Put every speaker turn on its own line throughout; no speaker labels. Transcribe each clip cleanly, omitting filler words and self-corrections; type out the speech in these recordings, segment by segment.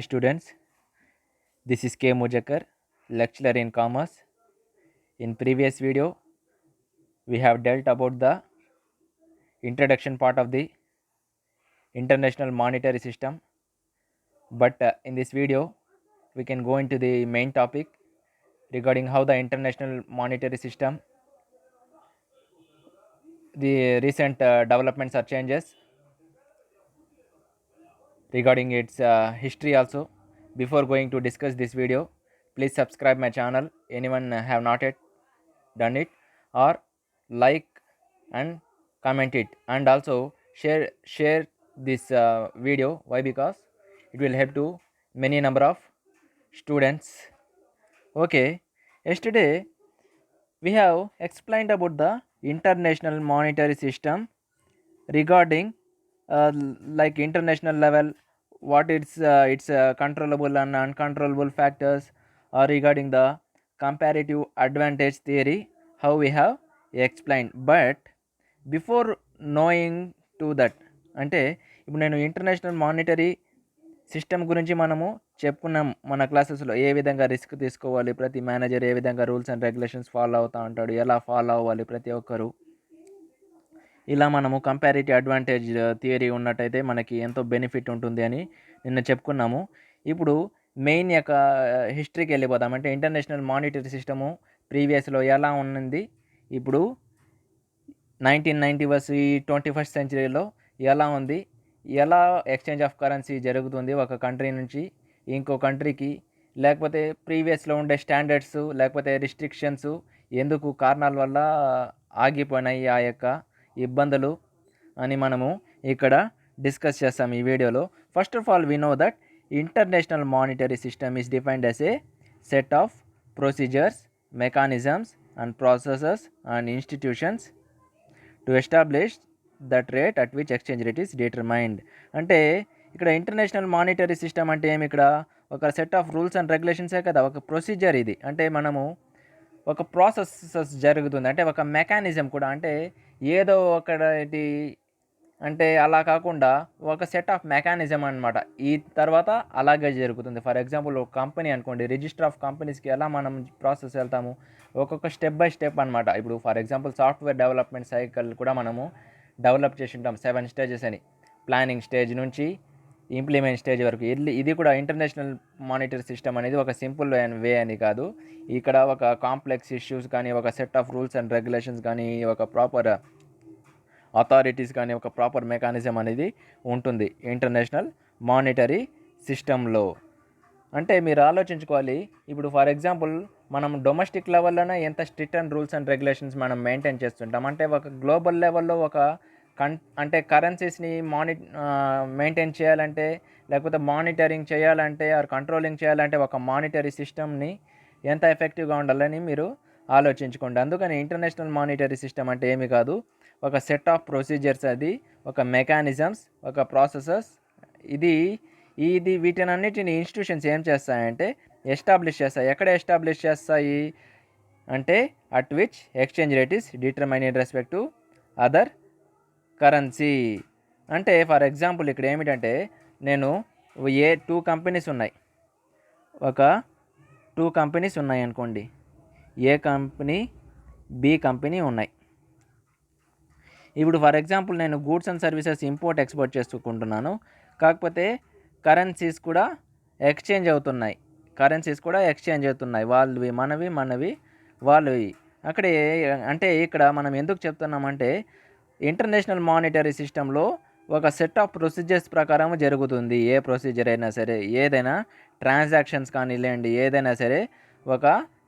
students. This is K. Mujakar, lecturer in commerce. In previous video, we have dealt about the introduction part of the international monetary system. But in this video, we can go into the main topic regarding how the international monetary system, the recent developments or changes regarding its history also. Before going to discuss this video, please subscribe my channel. Anyone have not yet done it, or like and comment it, and also share this video. Why? Because it will help to many number of students. Okay, yesterday we have explained about the international monetary system regarding like international level, what its controllable and uncontrollable factors, or regarding the comparative advantage theory, how we have explained. But before knowing to that, అంటే ఇప్పుడు నేను international monetary system గురించి మనము చెప్పుకున్నాం మన క్లాసెస్లో. ఏ విధంగా risk తీసుకోవాలి, ప్రతి మేనేజర్ ఏ విధంగా రూల్స్ అండ్ రెగ్యులేషన్స్ ఫాలో అవుతూ ఉంటాడు, ఎలా ఫాలో అవ్వాలి ప్రతి ఒక్కరు, ఇలా మనము కంపారిటివ్ అడ్వాంటేజ్ థియరీ ఉన్నట్టయితే మనకి ఎంతో బెనిఫిట్ ఉంటుంది అని నిన్న చెప్పుకున్నాము. ఇప్పుడు మెయిన్ యొక్క హిస్టరీకి వెళ్ళిపోతాం. అంటే ఇంటర్నేషనల్ మానిటరీ సిస్టము ప్రీవియస్లో ఎలా ఉన్నది, ఇప్పుడు 1990 వర్స్ ఈ 21st సెంచరీలో ఎలా ఉంది, ఎలా ఎక్స్చేంజ్ ఆఫ్ కరెన్సీ జరుగుతుంది ఒక కంట్రీ నుంచి ఇంకో కంట్రీకి, లేకపోతే ప్రీవియస్లో ఉండే స్టాండర్డ్స్ లేకపోతే రిస్ట్రిక్షన్స్ ఎందుకు కారణాల వల్ల ఆగిపోయినాయి ఆ యొక్క ఇబ్బందులు అని మనము ఇక్కడ డిస్కస్ చేస్తాం ఈ వీడియోలో. First of all we know that international monetary system is defined as a set of procedures, mechanisms and processes and institutions to establish that rate at which exchange rate is determined. అంటే ఇక్కడ international monetary system అంటే ఏమి, ఇక్కడ ఒక set of rules and రెగ్యులేషన్సే కదా, ఒక procedure ఇది. అంటే మనము ఒక ప్రాసెస్ జరుగుతుంది, అంటే ఒక మెకానిజం కూడా, అంటే ఏదో ఒకటి అంటే అలా కాకుండా ఒక సెట్ ఆఫ్ మెకానిజం అనమాట. ఈ తర్వాత అలాగే జరుగుతుంది. ఫర్ ఎగ్జాంపుల్ ఒక కంపెనీ అనుకోండి, రిజిస్టర్ ఆఫ్ కంపెనీస్కి ఎలా మనం ప్రాసెస్ వెళ్తాము, ఒక్కొక్క స్టెప్ బై స్టెప్ అనమాట. ఇప్పుడు for example software development cycle కూడా మనము డెవలప్ చేసి ఉంటాం, 7 స్టేజెస్ అని. ప్లానింగ్ స్టేజ్ నుంచి ఇంప్లిమెంట్ స్టేజ్ వరకు. ఇది కూడా ఇంటర్నేషనల్ మానిటరీ సిస్టమ్ అనేది ఒక సింపుల్ వే అని కాదు. ఇక్కడ ఒక కాంప్లెక్స్ ఇష్యూస్ కానీ, ఒక set of rules and regulations కానీ, ఒక ప్రాపర్ అథారిటీస్ కానీ, ఒక ప్రాపర్ మెకానిజం అనేది ఉంటుంది ఇంటర్నేషనల్ మానిటరీ సిస్టంలో. అంటే మీరు ఆలోచించుకోవాలి, ఇప్పుడు ఫర్ ఎగ్జాంపుల్ మనం డొమెస్టిక్ లెవెల్లోనే ఎంత strict and rules and regulations మనం మెయింటైన్ చేస్తుంటాం. అంటే ఒక గ్లోబల్ లెవెల్లో ఒక అంటే కరెన్సీస్ని మెయింటైన్ చేయాలంటే, లేకపోతే మానిటరింగ్ చేయాలంటే, ఆర్ కంట్రోలింగ్ చేయాలంటే ఒక మానిటరీ సిస్టమ్ని ఎంత ఎఫెక్టివ్గా ఉండాలని మీరు ఆలోచించుకోండి. అందుకని ఇంటర్నేషనల్ మానిటరీ సిస్టమ్ అంటే ఏమి కాదు, ఒక సెట్ ఆఫ్ ప్రొసీజర్స్, అది ఒక మెకానిజమ్స్, ఒక ప్రాసెసెస్. ఇది వీటినన్నిటిని ఇన్స్టిట్యూషన్స్ ఏం చేస్తాయంటే ఎస్టాబ్లిష్ చేస్తాయి. ఎక్కడ ఎస్టాబ్లిష్ చేస్తాయి అంటే at which exchange rate is determine in respect to other currency. అంటే ఫర్ ఎగ్జాంపుల్ ఇక్కడ ఏమిటంటే, నేను 2 కంపెనీస్ ఉన్నాయి, ఒక 2 కంపెనీస్ ఉన్నాయి అనుకోండి, ఏ కంపెనీ బి కంపెనీ ఉన్నాయి. ఇప్పుడు ఫర్ ఎగ్జాంపుల్ నేను goods and services import export చేసుకుంటున్నాను, కాకపోతే కరెన్సీస్ కూడా ఎక్స్చేంజ్ అవుతున్నాయి. వాళ్ళవి మనవి వాళ్ళవి. అక్కడే అంటే ఇక్కడ మనం ఎందుకు చెప్తున్నామంటే, ఇంటర్నేషనల్ మానిటరీ సిస్టంలో ఒక సెట్ ఆఫ్ ప్రొసీజర్స్ ప్రకారం జరుగుతుంది. ఏ ప్రొసీజర్ అయినా సరే, ఏదైనా ట్రాన్సాక్షన్స్ కానీ లేండి, ఏదైనా సరే ఒక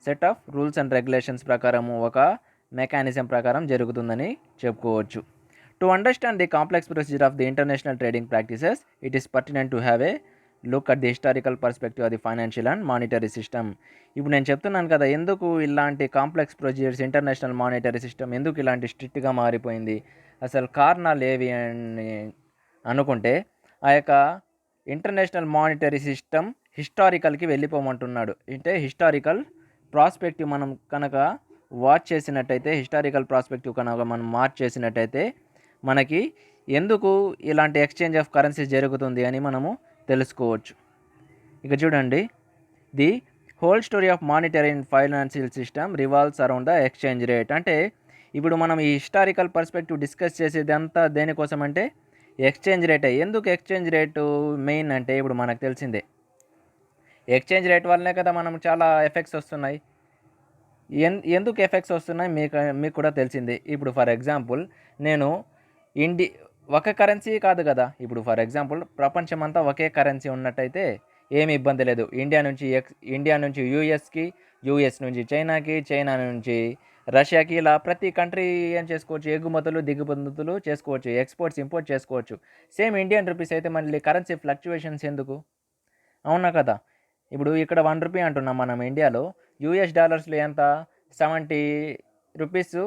set of rules and regulations ప్రకారము, ఒక మెకానిజం ప్రకారం జరుగుతుందని చెప్పుకోవచ్చు. To understand the complex procedure of the international trading practices, it is pertinent to have a look at the historical perspective of the financial and monetary system. ఇప్పుడు నేను చెప్తున్నాను కదా, ఎందుకు ఇలాంటి complex procedures international monetary system ఎందుకు ఇలాంటి స్ట్రిక్ట్గా మారిపోయింది, అసలు కారణాలు ఏవి అని అనుకుంటే, ఆ యొక్క ఇంటర్నేషనల్ మానిటరీ సిస్టమ్ హిస్టారికల్కి వెళ్ళిపోమంటున్నాడు. అంటే హిస్టారికల్ ప్రాస్పెక్టివ్ మనం కనుక వాచ్ చేసినట్టయితే, హిస్టారికల్ ప్రాస్పెక్టివ్ కనుక మనం మార్చ్ చేసినట్టయితే మనకి ఎందుకు ఇలాంటి ఎక్స్చేంజ్ ఆఫ్ కరెన్సీ జరుగుతుంది అని మనము తెలుసుకోవచ్చు. ఇక చూడండి, the whole story of monetary and financial system revolves around the exchange rate. అంటే ఇప్పుడు మనం ఈ హిస్టారికల్ పర్స్పెక్టివ్ డిస్కస్ చేసేది అంతా దేనికోసం అంటే ఎక్స్చేంజ్ రేటే. ఎందుకు ఎక్స్చేంజ్ రేటు మెయిన్ అంటే ఇప్పుడు మనకు తెలిసిందే, ఎక్స్చేంజ్ రేట్ వల్లనే కదా మనం చాలా ఎఫెక్ట్స్ వస్తున్నాయి. ఎందుకు ఎఫెక్ట్స్ వస్తున్నాయి మీకు కూడా తెలిసిందే. ఇప్పుడు ఫర్ ఎగ్జాంపుల్ నేను ఇండి ఒక కరెన్సీ కాదు కదా, ఇప్పుడు ఫర్ ఎగ్జాంపుల్ ప్రపంచమంతా ఒకే కరెన్సీ ఉన్నట్టయితే ఏమి ఇబ్బంది లేదు. ఇండియా నుంచి యూఎస్కి, యూఎస్ నుంచి చైనాకి, చైనా నుంచి రష్యాకి, ఇలా ప్రతి కంట్రీ ఏం చేసుకోవచ్చు, ఎగుమతులు దిగుమతులు చేసుకోవచ్చు, ఎక్స్పోర్ట్స్ ఇంపోర్ట్ చేసుకోవచ్చు. సేమ్ ఇండియన్ రూపీస్ అయితే మళ్ళీ కరెన్సీ ఫ్లక్చువేషన్స్ ఎందుకు, అవునా కదా. ఇప్పుడు ఇక్కడ 1 రూపీ అంటున్నాం మనం ఇండియాలో, యూఎస్ డాలర్స్లో ఎంత, 70 రూపీస్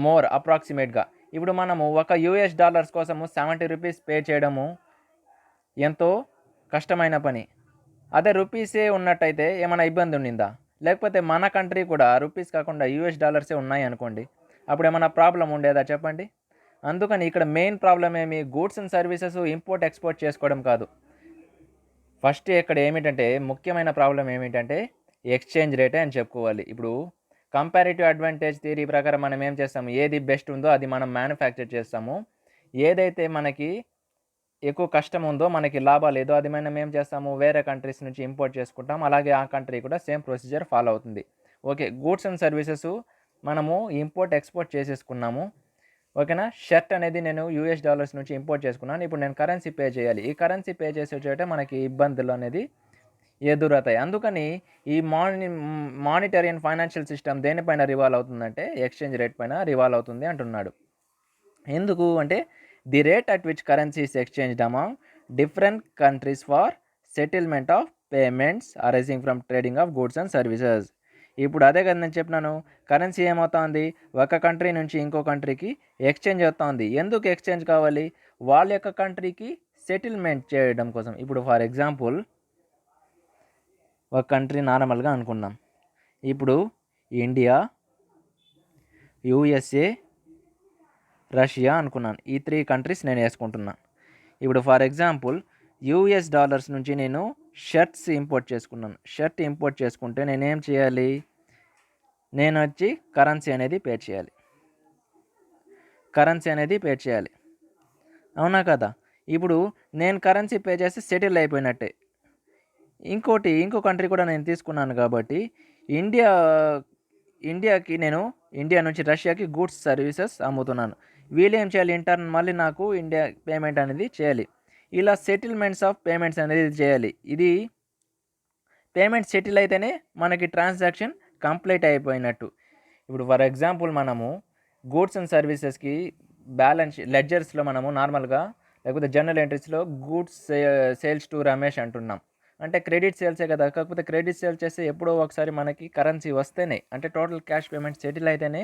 మోర్ అప్రాక్సిమేట్గా. ఇప్పుడు మనము ఒక యూఎస్ డాలర్స్ కోసము 70 రూపీస్ పే చేయడము ఎంతో కష్టమైన పని. అదే రూపీసే ఉన్నట్టయితే ఏమైనా ఇబ్బంది ఉండిందా, లేకపోతే మన కంట్రీ కూడా రూపీస్ కాకుండా యూఎస్ డాలర్సే ఉన్నాయి అనుకోండి, అప్పుడు ఏమైనా ప్రాబ్లం ఉండేదా చెప్పండి. అందుకని ఇక్కడ మెయిన్ ప్రాబ్లం ఏమి, goods and services import export చేసుకోవడం కాదు. ఫస్ట్ ఇక్కడ ఏమిటంటే ముఖ్యమైన ప్రాబ్లం ఏమిటంటే ఎక్స్చేంజ్ రేటే అని చెప్పుకోవాలి. ఇప్పుడు కంపారిటివ్ అడ్వాంటేజ్ థియరీ ప్రకారం మనం ఏం చేస్తాము, ఏది బెస్ట్ ఉందో అది మనం మ్యానుఫ్యాక్చర్ చేస్తాము. ఏదైతే మనకి ఎక్కువ కష్టం ఉందో, మనకి లాభాలు ఏదో అది మనం ఏం చేస్తాము, వేరే కంట్రీస్ నుంచి ఇంపోర్ట్ చేసుకుంటాం. అలాగే ఆ కంట్రీ కూడా సేమ్ ప్రొసీజర్ ఫాలో అవుతుంది. ఓకే, గూడ్స్ అండ్ సర్వీసెస్ మనము ఇంపోర్ట్ ఎక్స్పోర్ట్ చేసేసుకున్నాము, ఓకేనా. షర్ట్ అనేది నేను యూఎస్ డాలర్స్ నుంచి ఇంపోర్ట్ చేసుకున్నాను. ఇప్పుడు నేను కరెన్సీ పే చేయాలి. ఈ కరెన్సీ పే చేసే చోట మనకి ఇబ్బందులు అనేది ఎదురవుతాయి. అందుకని ఈ మానిటరీ అండ్ ఫైనాన్షియల్ సిస్టమ్ దేనిపైన రివాల్వ్ అవుతుందంటే ఎక్స్చేంజ్ రేట్ పైన రివాల్వ్ అవుతుంది అంటున్నాడు. ఎందుకు అంటే the rate at which currency is exchanged among different countries for settlement of payments arising from trading of goods and services. ఇప్పుడు అదే కదా నేను చెప్పినాను, కరెన్సీ ఏమవుతుంది, ఒక కంట్రీ నుంచి ఇంకో కంట్రీకి ఎక్స్చేంజ్ అవుతుంది. ఎందుకు ఎక్స్చేంజ్ కావాలి, వాళ్ళ యొక్క కంట్రీకి సెటిల్మెంట్ చేయడం కోసం. ఇప్పుడు ఫర్ ఎగ్జాంపుల్ ఒక కంట్రీ నార్మల్గా అనుకున్నాం, ఇప్పుడు ఇండియా, యూఎస్ఏ, రష్యా అనుకున్నాను. ఈ 3 కంట్రీస్ నేను వేసుకుంటున్నాను. ఇప్పుడు ఫర్ ఎగ్జాంపుల్ యూఎస్ డాలర్స్ నుంచి నేను షర్ట్స్ ఇంపోర్ట్ చేసుకున్నాను. షర్ట్ ఇంపోర్ట్ చేసుకుంటే నేనేం చేయాలి, నేను వచ్చి కరెన్సీ అనేది పే చేయాలి. అవునా కదా. ఇప్పుడు నేను కరెన్సీ పే చేస్తే సెటిల్ అయిపోయినట్టే. ఇంకో కంట్రీ కూడా నేను తీసుకున్నాను కాబట్టి ఇండియా నుంచి రష్యాకి గూడ్స్ సర్వీసెస్ అమ్ముతున్నాను. వీళ్ళు ఏం చేయాలి, ఇంటర్న్ మళ్ళీ నాకు ఇండియా పేమెంట్ అనేది చేయాలి. ఇలా సెటిల్మెంట్స్ ఆఫ్ పేమెంట్స్ అనేది చేయాలి. ఇది పేమెంట్ సెటిల్ అయితేనే మనకి ట్రాన్సాక్షన్ కంప్లీట్ అయిపోయినట్టు. ఇప్పుడు ఫర్ ఎగ్జాంపుల్ మనము గూడ్స్ అండ్ సర్వీసెస్కి బ్యాలెన్స్ లెడ్జర్స్లో మనము నార్మల్గా లేకపోతే జర్నల్ ఎంట్రీస్లో గూడ్స్ సేల్స్ టు రమేష్ అంటున్నాం. అంటే క్రెడిట్ సేల్సే కదా. కాకపోతే క్రెడిట్ సేల్స్ చేస్తే ఎప్పుడో ఒకసారి మనకి కరెన్సీ వస్తేనే, అంటే టోటల్ క్యాష్ పేమెంట్ సెటిల్ అయితేనే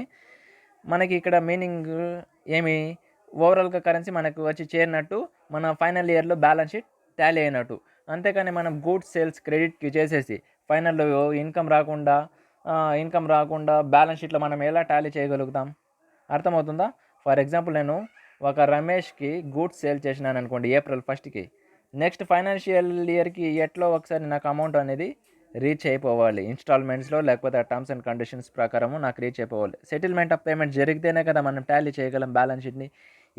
మనకి ఇక్కడ మీనింగ్ ఏమి, ఓవరాల్గా కరెన్సీ మనకు వచ్చి చేరినట్టు, మన ఫైనల్ ఇయర్లో బ్యాలెన్స్ షీట్ టాలీ అయినట్టు. అంతేకాని మనం గూడ్స్ సేల్స్ క్రెడిట్కి చేసేసి ఫైనల్లో ఇన్కమ్ రాకుండా బ్యాలెన్స్ షీట్లో మనం ఎలా టాలీ చేయగలుగుతాం, అర్థమవుతుందా. ఫర్ ఎగ్జాంపుల్ నేను ఒక రమేష్కి గూడ్స్ సేల్ చేసినాను అనుకోండి ఏప్రిల్ 1కి, నెక్స్ట్ ఫైనాన్షియల్ ఇయర్కి ఎట్లో ఒకసారి నాకు అమౌంట్ అనేది రీచ్ అయిపోవాలి, ఇన్స్టాల్మెంట్స్లో లేకపోతే టర్మ్స్ అండ్ కండిషన్స్ ప్రకారము నాకు రీచ్ అయిపోవాలి. సెటిల్మెంట్ ఆఫ్ పేమెంట్ జరిగితేనే కదా మనం టాలీ చేయగలం బ్యాలెన్స్ షీట్ని.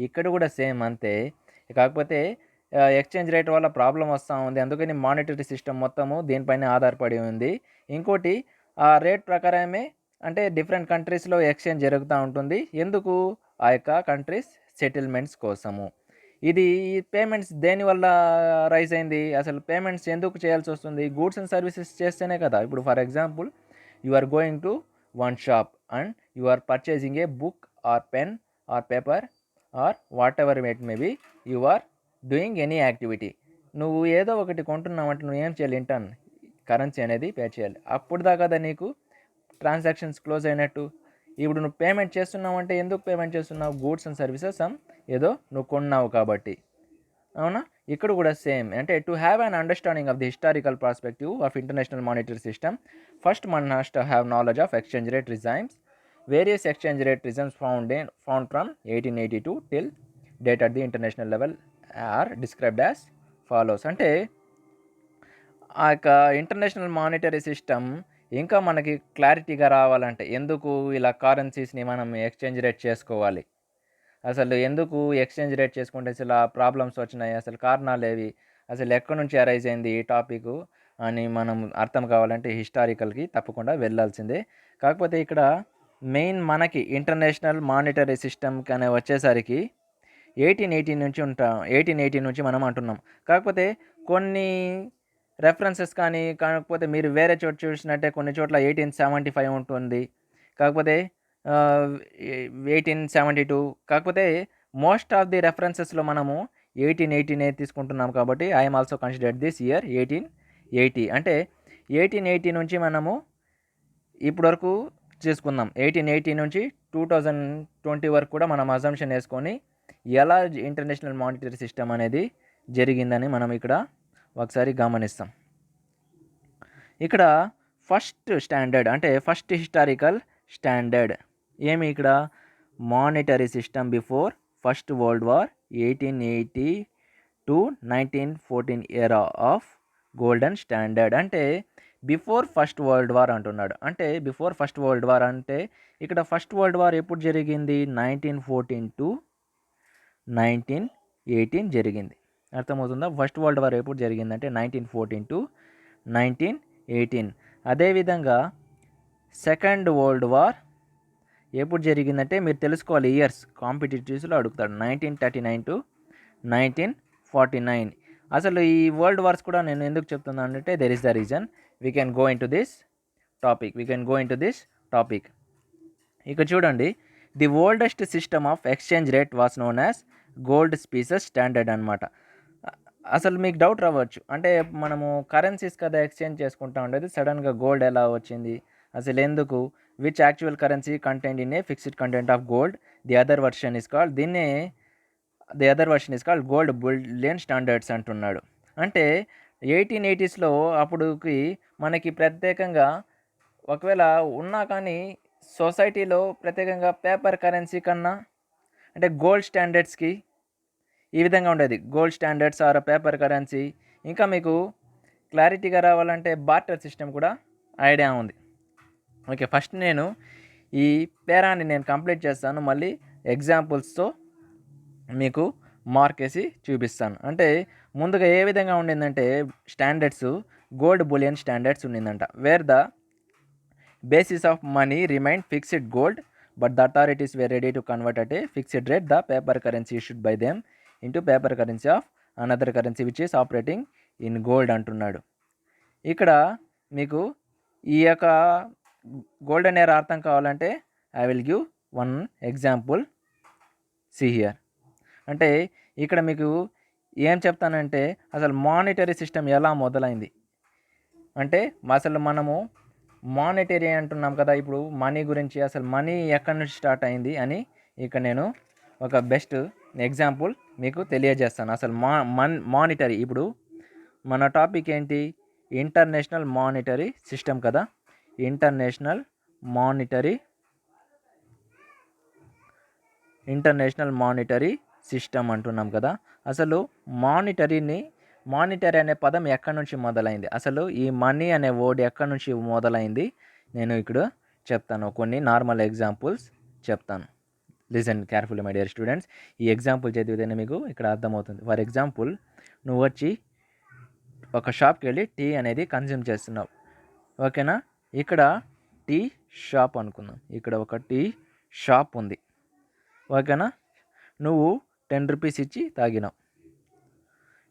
ఇక్కడ కూడా సేమ్ అంతే. కాకపోతే ఎక్స్చేంజ్ రేట్ వల్ల ప్రాబ్లం వస్తూ ఉంది. అందుకని మానిటరీ సిస్టమ్ మొత్తము దీనిపైన ఆధారపడి ఉంది. ఇంకోటి ఆ రేట్ ప్రకారమే అంటే డిఫరెంట్ కంట్రీస్లో ఎక్స్చేంజ్ జరుగుతూ ఉంటుంది. ఎందుకు, ఆ యొక్క కంట్రీస్ సెటిల్మెంట్స్ కోసము. ఇది పేమెంట్స్ దేనివల్ల రైజ్ అయింది, అసలు పేమెంట్స్ ఎందుకు చేయాల్సి వస్తుంది, గూడ్స్ అండ్ సర్వీసెస్ చేస్తేనే కదా. ఇప్పుడు for example you are going to one shop and you are purchasing a book or pen or paper or whatever it may be, you are doing any activity. నువ్వు ఏదో ఒకటి కొంటున్నావంటే నువ్వు ఏం చేయాలి, intern currency అనేది pay చేయాలి. అప్పుడు దాకా నీకు ట్రాన్సాక్షన్స్ క్లోజ్ అయినట్టు. ఇప్పుడు నువ్వు పేమెంట్ చేస్తున్నావంటే ఎందుకు పేమెంట్ చేస్తున్నావు, గూడ్స్ అండ్ సర్వీసెస్ ఏదో నువ్వు కొన్నావు కాబట్టి, అవునా. ఇక్కడ కూడా సేమ్. అంటే to have an understanding of the historical perspective of international monetary system, first one has to have knowledge of exchange rate regimes. Various exchange rate regimes found from 1882 till date at the international level are described as follows. అంటే ఆ యొక్క international monetary system ఇంకా మనకి క్లారిటీగా రావాలంటే ఎందుకు ఇలా కరెన్సీస్ని మనం ఎక్స్చేంజ్ రేట్ చేసుకోవాలి, అసలు ఎందుకు ఎక్స్చేంజ్ రేట్ చేసుకుంటే అసలు ఆ ప్రాబ్లమ్స్ వచ్చినాయి, అసలు కారణాలు ఏవి, అసలు ఎక్కడి నుంచి అరైజ్ అయింది ఈ టాపిక్ అని మనం అర్థం కావాలంటే హిస్టారికల్కి తప్పకుండా వెళ్ళాల్సిందే. కాకపోతే ఇక్కడ మెయిన్ మనకి ఇంటర్నేషనల్ మానిటరీ సిస్టమ్కి అనే వచ్చేసరికి 1818 నుంచి మనం అంటున్నాం. కాకపోతే కొన్ని రెఫరెన్సెస్ కానీ కాకపోతే మీరు వేరే చోట చూసినట్టే కొన్ని చోట్ల 1875 ఉంటుంది, కాకపోతే 1872, కాకపోతే మోస్ట్ ఆఫ్ ది రెఫరెన్సెస్లో మనము 1818 తీసుకుంటున్నాం. కాబట్టి I'm also considered this year 1880. అంటే 1880 నుంచి మనము ఇప్పటి వరకు చేసుకుందాం. 1880 నుంచి 2020 వరకు కూడా మనం అజంప్షన్ వేసుకొని ఎలా ఇంటర్నేషనల్ మానిటరీ సిస్టమ్ అనేది జరిగిందని మనం ఇక్కడ ఒకసారి గమనిస్తాం. ఇక్కడ ఫస్ట్ స్టాండర్డ్ అంటే ఫస్ట్ హిస్టారికల్ స్టాండర్డ్ ఏమి, ఇక్కడ monetary system before first world war 1880 to 1914 era of golden standard. అంటే బిఫోర్ ఫస్ట్ వరల్డ్ వార్ అంటున్నాడు. అంటే బిఫోర్ ఫస్ట్ వరల్డ్ వార్ అంటే ఇక్కడ ఫస్ట్ వరల్డ్ వార్ ఎప్పుడు జరిగింది, 1914 టు 1918 జరిగింది. అర్థమవుతుందా? ఫస్ట్ వరల్డ్ వార్ ఎప్పుడు జరిగిందంటే 1914 టు 1918. అదేవిధంగా సెకండ్ వరల్డ్ వార్ ఎప్పుడు జరిగిందంటే మీరు తెలుసుకోవాలి, ఇయర్స్ కాంపిటేటివ్స్లో అడుగుతాడు. 1939 టు 1949. అసలు ఈ వరల్డ్ వార్స్ కూడా నేను ఎందుకు చెప్తున్నాను అంటే there is the reason. We can go in to this topic. ఇక చూడండి, the oldest system of exchange rate was known as gold species standard అనమాట. అసలు మీకు డౌట్ రావచ్చు, అంటే మనము కరెన్సీస్ కదా ఎక్స్చేంజ్ చేసుకుంటా ఉండేది, సడన్గా గోల్డ్ ఎలా వచ్చింది, అసలు ఎందుకు, which actual currency content in a fixed content of gold, the other version is called gold bullion standards అంటున్నాడు. అంటే 1880స్లో అప్పుడుకి మనకి ప్రత్యేకంగా ఒకవేళ ఉన్నా కానీ సొసైటీలో ప్రత్యేకంగా పేపర్ కరెన్సీ కన్నా అంటే గోల్డ్ స్టాండర్డ్స్కి ఈ విధంగా ఉండేది, gold standards are paper currency. ఇంకా మీకు క్లారిటీగా రావాలంటే బార్టర్ సిస్టమ్ కూడా ఐడియా ఉంది. ఓకే, ఫస్ట్ నేను ఈ పేరాన్ని నేను కంప్లీట్ చేస్తాను, మళ్ళీ ఎగ్జాంపుల్స్తో మీకు మార్క్ వేసి చూపిస్తాను. అంటే ముందుగా ఏ విధంగా ఉండిందంటే స్టాండర్డ్స్ గోల్డ్ బులియన్ స్టాండర్డ్స్ ఉండిందంట, where the basis of money remain fixed gold but the authorities were ready to convert at a fixed rate the paper currency issued by them into paper currency of another currency which is operating in gold అంటున్నాడు. ఇక్కడ మీకు ఈ యొక్క golden era అర్థం కావాలంటే I will give one example, see here. అంటే ఇక్కడ మీకు ఏం చెప్తానంటే అసలు మానిటరీ సిస్టమ్ ఎలా మొదలైంది అంటే అసలు మనము మానిటరీ అంటున్నాం కదా, ఇప్పుడు మనీ గురించి, అసలు మనీ ఎక్కడి నుంచి స్టార్ట్ అయింది అని ఇక్కడ నేను ఒక బెస్ట్ ఎగ్జాంపుల్ మీకు తెలియజేస్తాను. అసలు మానిటరీ, ఇప్పుడు మన టాపిక్ ఏంటి, ఇంటర్నేషనల్ మానిటరీ సిస్టమ్ కదా, ఇంటర్నేషనల్ మానిటరీ సిస్టమ్ అంటున్నాం కదా. అసలు మానిటరీ అనే పదం ఎక్కడి నుంచి మొదలైంది, అసలు ఈ మనీ అనే వర్డ్ ఎక్కడి నుంచి మొదలైంది నేను ఇక్కడ చెప్తాను, కొన్ని నార్మల్ ఎగ్జాంపుల్స్ చెప్తాను. Listen carefully my dear students. ఈ ఎగ్జాంపుల్ చదివితేనే మీకు ఇక్కడ అర్థమవుతుంది. ఫర్ ఎగ్జాంపుల్, నువ్వు వచ్చి ఒక షాప్కి వెళ్ళి టీ అనేది కన్జ్యూమ్ చేస్తున్నావు, ఓకేనా. ఇక్కడ టీ షాప్ అనుకుందాం, ఇక్కడ ఒక టీ షాప్ ఉంది, ఓకేనా. నువ్వు 10 రూపీస్ ఇచ్చి తాగినావు,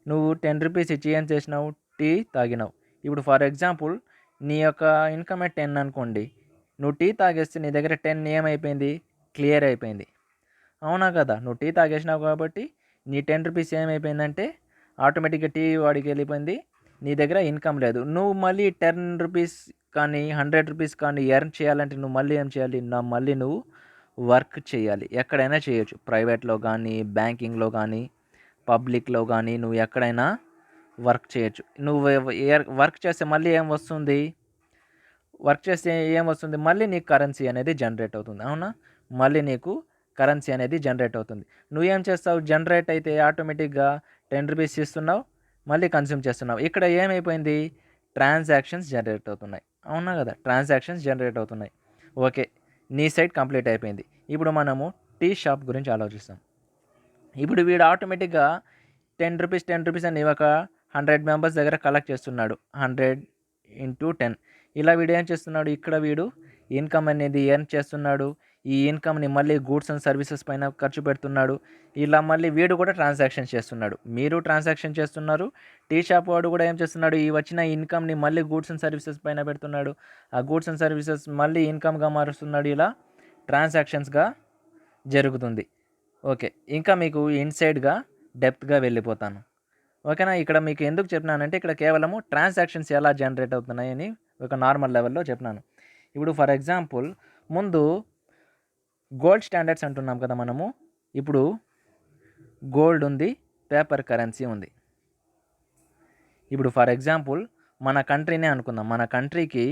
నువ్వు 10 రూపీస్ ఇచ్చి ఏం చేసినావు, టీ తాగినావు. ఇప్పుడు ఫర్ ఎగ్జాంపుల్ నీ యొక్క ఇన్కమ్ 10 అనుకోండి, నువ్వు టీ తాగేస్తే నీ దగ్గర 10 ఏమైపోయింది, క్లియర్ అయిపోయింది, అవునా కదా. నువ్వు టీ తాగేసినావు కాబట్టి నీ 10 రూపీస్ ఏమైపోయిందంటే ఆటోమేటిక్గా టీ వాడికి వెళ్ళిపోయింది, నీ దగ్గర ఇన్కమ్ లేదు. నువ్వు మళ్ళీ 10 రూపీస్ కానీ 100 రూపీస్ కానీ ఎర్న్ చేయాలంటే నువ్వు మళ్ళీ ఏం చేయాలి, మళ్ళీ నువ్వు వర్క్ చేయాలి. ఎక్కడైనా చేయొచ్చు, ప్రైవేట్లో కానీ, బ్యాంకింగ్లో కానీ, పబ్లిక్లో కానీ, నువ్వు ఎక్కడైనా వర్క్ చేయొచ్చు. నువ్వు వర్క్ చేస్తే మళ్ళీ ఏం వస్తుంది, మళ్ళీ నీకు కరెన్సీ అనేది జనరేట్ అవుతుంది, అవునా. మళ్ళీ నీకు కరెన్సీ అనేది జనరేట్ అవుతుంది. నువ్వేం చేస్తావు, జనరేట్ అయితే ఆటోమేటిక్గా 10 రూపీస్ ఇస్తున్నావు, మళ్ళీ కన్స్యూమ్ చేస్తున్నావు. ఇక్కడ ఏమైపోయింది, ట్రాన్సాక్షన్స్ జనరేట్ అవుతున్నాయి. అవునా కదా, ట్రాన్సాక్షన్స్ జనరేట్ అవుతున్నాయి. ఓకే, నీ సైడ్ కంప్లీట్ అయిపోయింది. ఇప్పుడు మనము టీ షాప్ గురించి ఆలోచిస్తాం. ఇప్పుడు వీడు ఆటోమేటిక్గా 10 రూపీస్ 10 రూపీస్ అని ఒక 100 మెంబర్స్ దగ్గర కలెక్ట్ చేస్తున్నాడు. 100 ఇంటూ 10 ఇలా వీడు ఏం చేస్తున్నాడు, ఇక్కడ వీడు ఇన్కమ్ అనేది ఎర్న్ చేస్తున్నాడు. ఈ ఇన్కమ్ని మళ్ళీ గూడ్స్ అండ్ సర్వీసెస్ పైన ఖర్చు పెడుతున్నాడు. ఇలా మళ్ళీ వీడు కూడా ట్రాన్సాక్షన్ చేస్తున్నాడు. మీరు ట్రాన్సాక్షన్ చేస్తున్నారు. టీ షాప్ వాడు కూడా ఏం చేస్తున్నాడు, ఈ వచ్చిన ఇన్కమ్ని మళ్ళీ గూడ్స్ అండ్ సర్వీసెస్ పైన పెడుతున్నాడు. ఆ గూడ్స్ అండ్ సర్వీసెస్ మళ్ళీ ఇన్కమ్గా మారుస్తున్నాడు. ఇలా ట్రాన్సాక్షన్స్గా జరుగుతుంది. ఓకే, ఇంకా మీకు ఇన్సైడ్గా డెప్త్గా వెళ్ళిపోతాను. ఓకేనా. ఇక్కడ మీకు ఎందుకు చెప్పినానంటే ఇక్కడ కేవలము ట్రాన్సాక్షన్స్ ఎలా జనరేట్ అవుతున్నాయని ఒక నార్మల్ లెవెల్లో చెప్పినాను. ఇప్పుడు ఫర్ ఎగ్జాంపుల్ ముందు గోల్డ్ స్టాండర్డ్స్ అంటున్నాం కదా మనము. ఇప్పుడు గోల్డ్ ఉంది, పేపర్ కరెన్సీ ఉంది. ఇప్పుడు ఫర్ ఎగ్జాంపుల్ మన కంట్రీనే అనుకుందాం. మన కంట్రీకి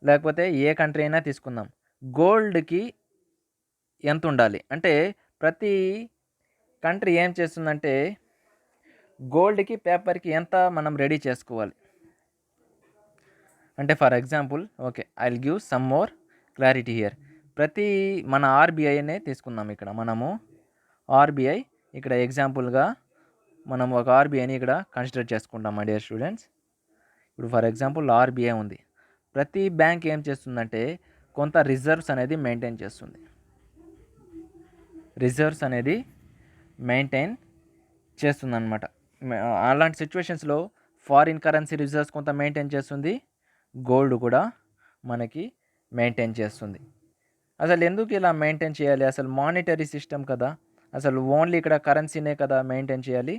లేకపోతే ఏ కంట్రీ అయినా తీసుకుందాం, గోల్డ్కి ఎంత ఉండాలి అంటే ప్రతి కంట్రీ ఏం చేస్తుందంటే గోల్డ్కి పేపర్కి ఎంత మనం రెడీ చేసుకోవాలి అంటే for example okay I will give some more clarity here. ప్రతి మన ఆర్బీఐనే తీసుకుందాం. ఇక్కడ మనము ఆర్బీఐ ఇక్కడ ఎగ్జాంపుల్గా మనం ఒక ఆర్బీఐని ఇక్కడ కన్సిడర్ చేసుకుంటాం మై డియర్ స్టూడెంట్స్. ఇప్పుడు ఫర్ ఎగ్జాంపుల్ ఆర్బీఐ ఉంది. ప్రతి బ్యాంక్ ఏం చేస్తుందంటే కొంత రిజర్వ్స్ అనేది మెయింటైన్ చేస్తుంది. రిజర్వ్స్ అనేది మెయింటైన్ చేస్తుందన్నమాట. అలాంటి సిచ్యువేషన్స్లో ఫారిన్ కరెన్సీ రిజర్వ్స్ కొంత మెయింటైన్ చేస్తుంది, గోల్డ్ కూడా మనకి మెయింటైన్ చేస్తుంది. అసలు ఎందుకు ఇలా మెయింటైన్ చేయాలి? అసలు మానిటరీ సిస్టమ్ కదా, అసలు ఓన్లీ ఇక్కడ కరెన్సీనే కదా మెయింటైన్ చేయాలి.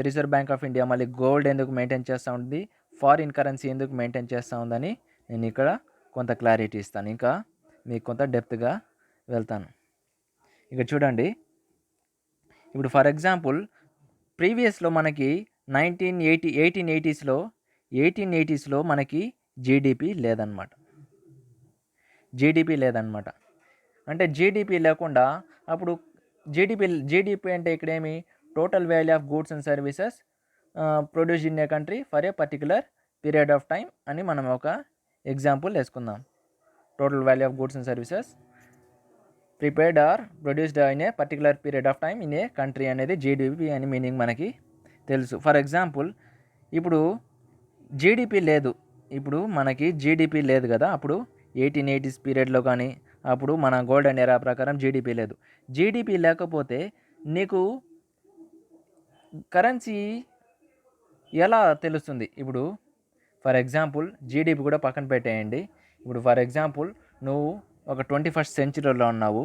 రిజర్వ్ బ్యాంక్ ఆఫ్ ఇండియా మళ్ళీ గోల్డ్ ఎందుకు మెయింటైన్ చేస్తూ ఉంది, ఫారిన్ కరెన్సీ ఎందుకు మెయింటైన్ చేస్తూ ఉందని నేను ఇక్కడ కొంత క్లారిటీ ఇస్తాను. ఇంకా మీకు కొంత డెప్త్గా వెళ్తాను. ఇక చూడండి, ఇప్పుడు ఫర్ ఎగ్జాంపుల్ ప్రీవియస్లో మనకి 1880స్లో మనకి జీడిపి లేదనమాట. అంటే జీడిపి లేకుండా అప్పుడు జీడిపి అంటే ఇక్కడేమి total value of goods and services produce in a country for a particular period of time అని మనం ఒక ఎగ్జాంపుల్ వేసుకుందాం. Total value of goods and services prepared or produced in a particular period of time in a country అనేది GDP అని meaning మనకి తెలుసు. For example ఇప్పుడు GDP లేదు, ఇప్పుడు మనకి జీడిపి లేదు కదా. అప్పుడు 1880s పీరియడ్లో కానీ అప్పుడు మన గోల్డెన్ ఎరా ప్రకారం జీడిపి లేదు. జీడిపి లేకపోతే నీకు కరెన్సీ ఎలా తెలుస్తుంది? ఇప్పుడు ఫర్ ఎగ్జాంపుల్ జీడిపి కూడా పక్కన పెట్టేయండి. ఇప్పుడు ఫర్ ఎగ్జాంపుల్ నువ్వు ఒక 21st సెంచరీలో ఉన్నావు,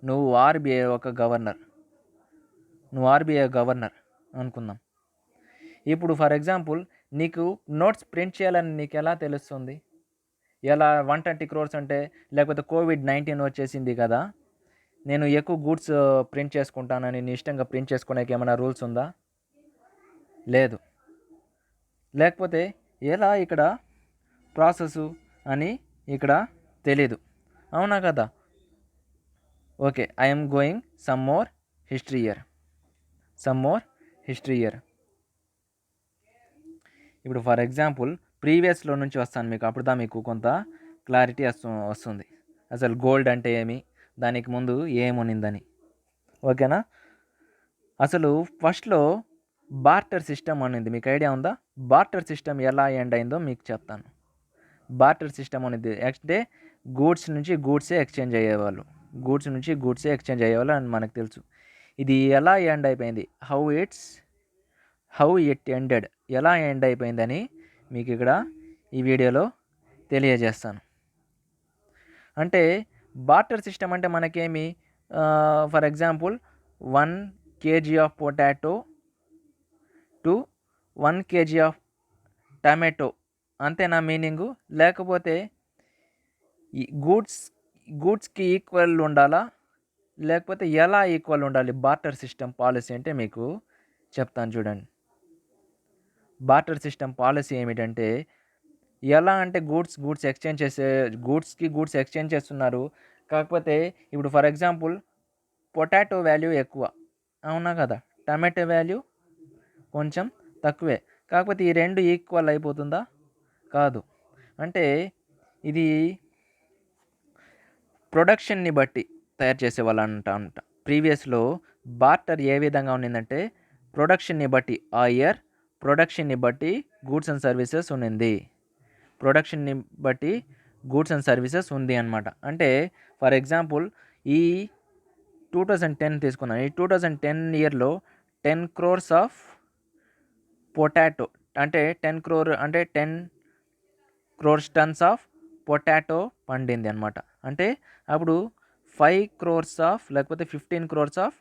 నువ్వు ఆర్బీఐ గవర్నర్ అనుకుందాం. ఇప్పుడు ఫర్ ఎగ్జాంపుల్ నీకు నోట్స్ ప్రింట్ చేయాలని నీకు ఎలా తెలుస్తుంది? ఎలా 120 crores అంటే లేకపోతే COVID-19 వచ్చేసింది కదా, నేను ఎక్కువ గూడ్స్ ప్రింట్ చేసుకుంటానని నీ ఇష్టంగా ప్రింట్ చేసుకోవడానికి ఏమైనా రూల్స్ ఉందా? లేదు. లేకపోతే ఎలా ఇక్కడ ప్రాసెస్ అని ఇక్కడ తెలీదు, అవునా కదా. Okay, I'm going some more history year. ఇప్పుడు ఫర్ ఎగ్జాంపుల్ ప్రీవియస్లో నుంచి వస్తాను మీకు, అప్పుడుదా మీకు కొంత క్లారిటీ వస్తుంది అసలు గోల్డ్ అంటే ఏమి, దానికి ముందు ఏమునిందని. ఓకేనా. అసలు ఫస్ట్లో బార్టర్ సిస్టమ్ అనేది మీకు ఐడియా ఉందా? బార్టర్ సిస్టమ్ ఎలా ఎండ్ అయిందో మీకు చెప్తాను. బార్టర్ సిస్టమ్ అనేది అంటే గూడ్స్ నుంచి గూడ్సే ఎక్స్చేంజ్ అయ్యేవాళ్ళు అని మనకు తెలుసు. ఇది ఎలా ఎండ్ అయిపోయింది, హౌ ఇట్ ఎండెడ్, ఎలా ఎండ్ అయిపోయిందని మీకు ఇక్కడ ఈ వీడియోలో తెలియజేస్తాను. అంటే బార్టర్ సిస్టమ్ అంటే మనకేమి, for example 1 kg of potato to 1 kg of tomato, అంతేనా మీనింగు? లేకపోతే ఈ గూడ్స్కి ఈక్వల్ ఉండాలా, లేకపోతే ఎలా ఈక్వల్ ఉండాలి బార్టర్ సిస్టమ్ పాలసీ అంటే మీకు చెప్తాను చూడండి. బార్టర్ సిస్టమ్ పాలసీ ఏమిటంటే ఎలా అంటే గూడ్స్కి గూడ్స్ ఎక్స్చేంజ్ చేస్తున్నారు. కాకపోతే ఇప్పుడు ఫర్ ఎగ్జాంపుల్ పొటాటో వాల్యూ ఎక్కువ, అవునా కదా, టమాటో వాల్యూ కొంచెం తక్కువే. కాకపోతే ఈ 2 ఈక్వల్ అయిపోతుందా? కాదు. అంటే ఇది ప్రొడక్షన్‌ని బట్టి తయారు చేసేవాళ్ళంట. ప్రీవియస్‌లో బార్టర్ ఏ విధంగా ఉండిందంటే ప్రొడక్షన్‌ని బట్టి ఆ ఇయర్ ప్రొడక్షన్‌ని బట్టి గూడ్స్ అండ్ సర్వీసెస్ ఉన్నింది. ప్రొడక్షన్‌ని బట్టి గూడ్స్ అండ్ సర్వీసెస్ ఉంది అనమాట. అంటే ఫర్ ఎగ్జాంపుల్ ఈ 2010 తీసుకున్నాను. ఈ 2010 ఇయర్‌లో 10 క్రోర్స్ ఆఫ్ పొటాటో అంటే 10 క్రోర్ అంటే 10 క్రోర్స్ టన్స్ ఆఫ్ పొటాటో పండింది అనమాట. అంటే అప్పుడు 5 క్రోర్స్ ఆఫ్ లేకపోతే 15 క్రోర్స్ ఆఫ్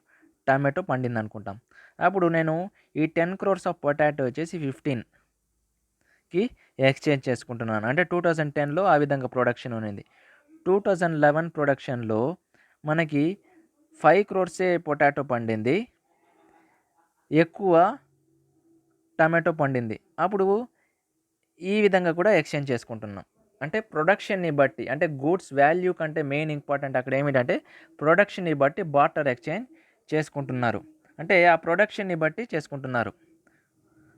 టమాటో పండింది అనుకుంటాం. అప్పుడు నేను ఈ 10 క్రోర్స్ ఆఫ్ పొటాటో వచ్చేసి 15కి ఎక్స్చేంజ్ చేసుకుంటున్నాను. అంటే 2010లో ఆ విధంగా ప్రొడక్షన్ ఉన్నింది. 2011 ప్రొడక్షన్‌లో మనకి 5 క్రోర్సే పొటాటో పండింది. ఎక్కువ టమాటో పండింది. అప్పుడు ఈ విధంగా కూడా ఎక్స్చేంజ్ చేసుకుంటున్నాం. అంటే ప్రొడక్షన్‌ని బట్టి అంటే గూడ్స్ వాల్యూ కంటే మెయిన్ ఇంపార్టెంట్ అక్కడ ఏమిటంటే ప్రొడక్షన్‌ని బట్టి బార్టర్ ఎక్స్చేంజ్ చేసుకుంటున్నారు. అంటే ఆ ప్రొడక్షన్‌ని బట్టి చేసుకుంటున్నారు.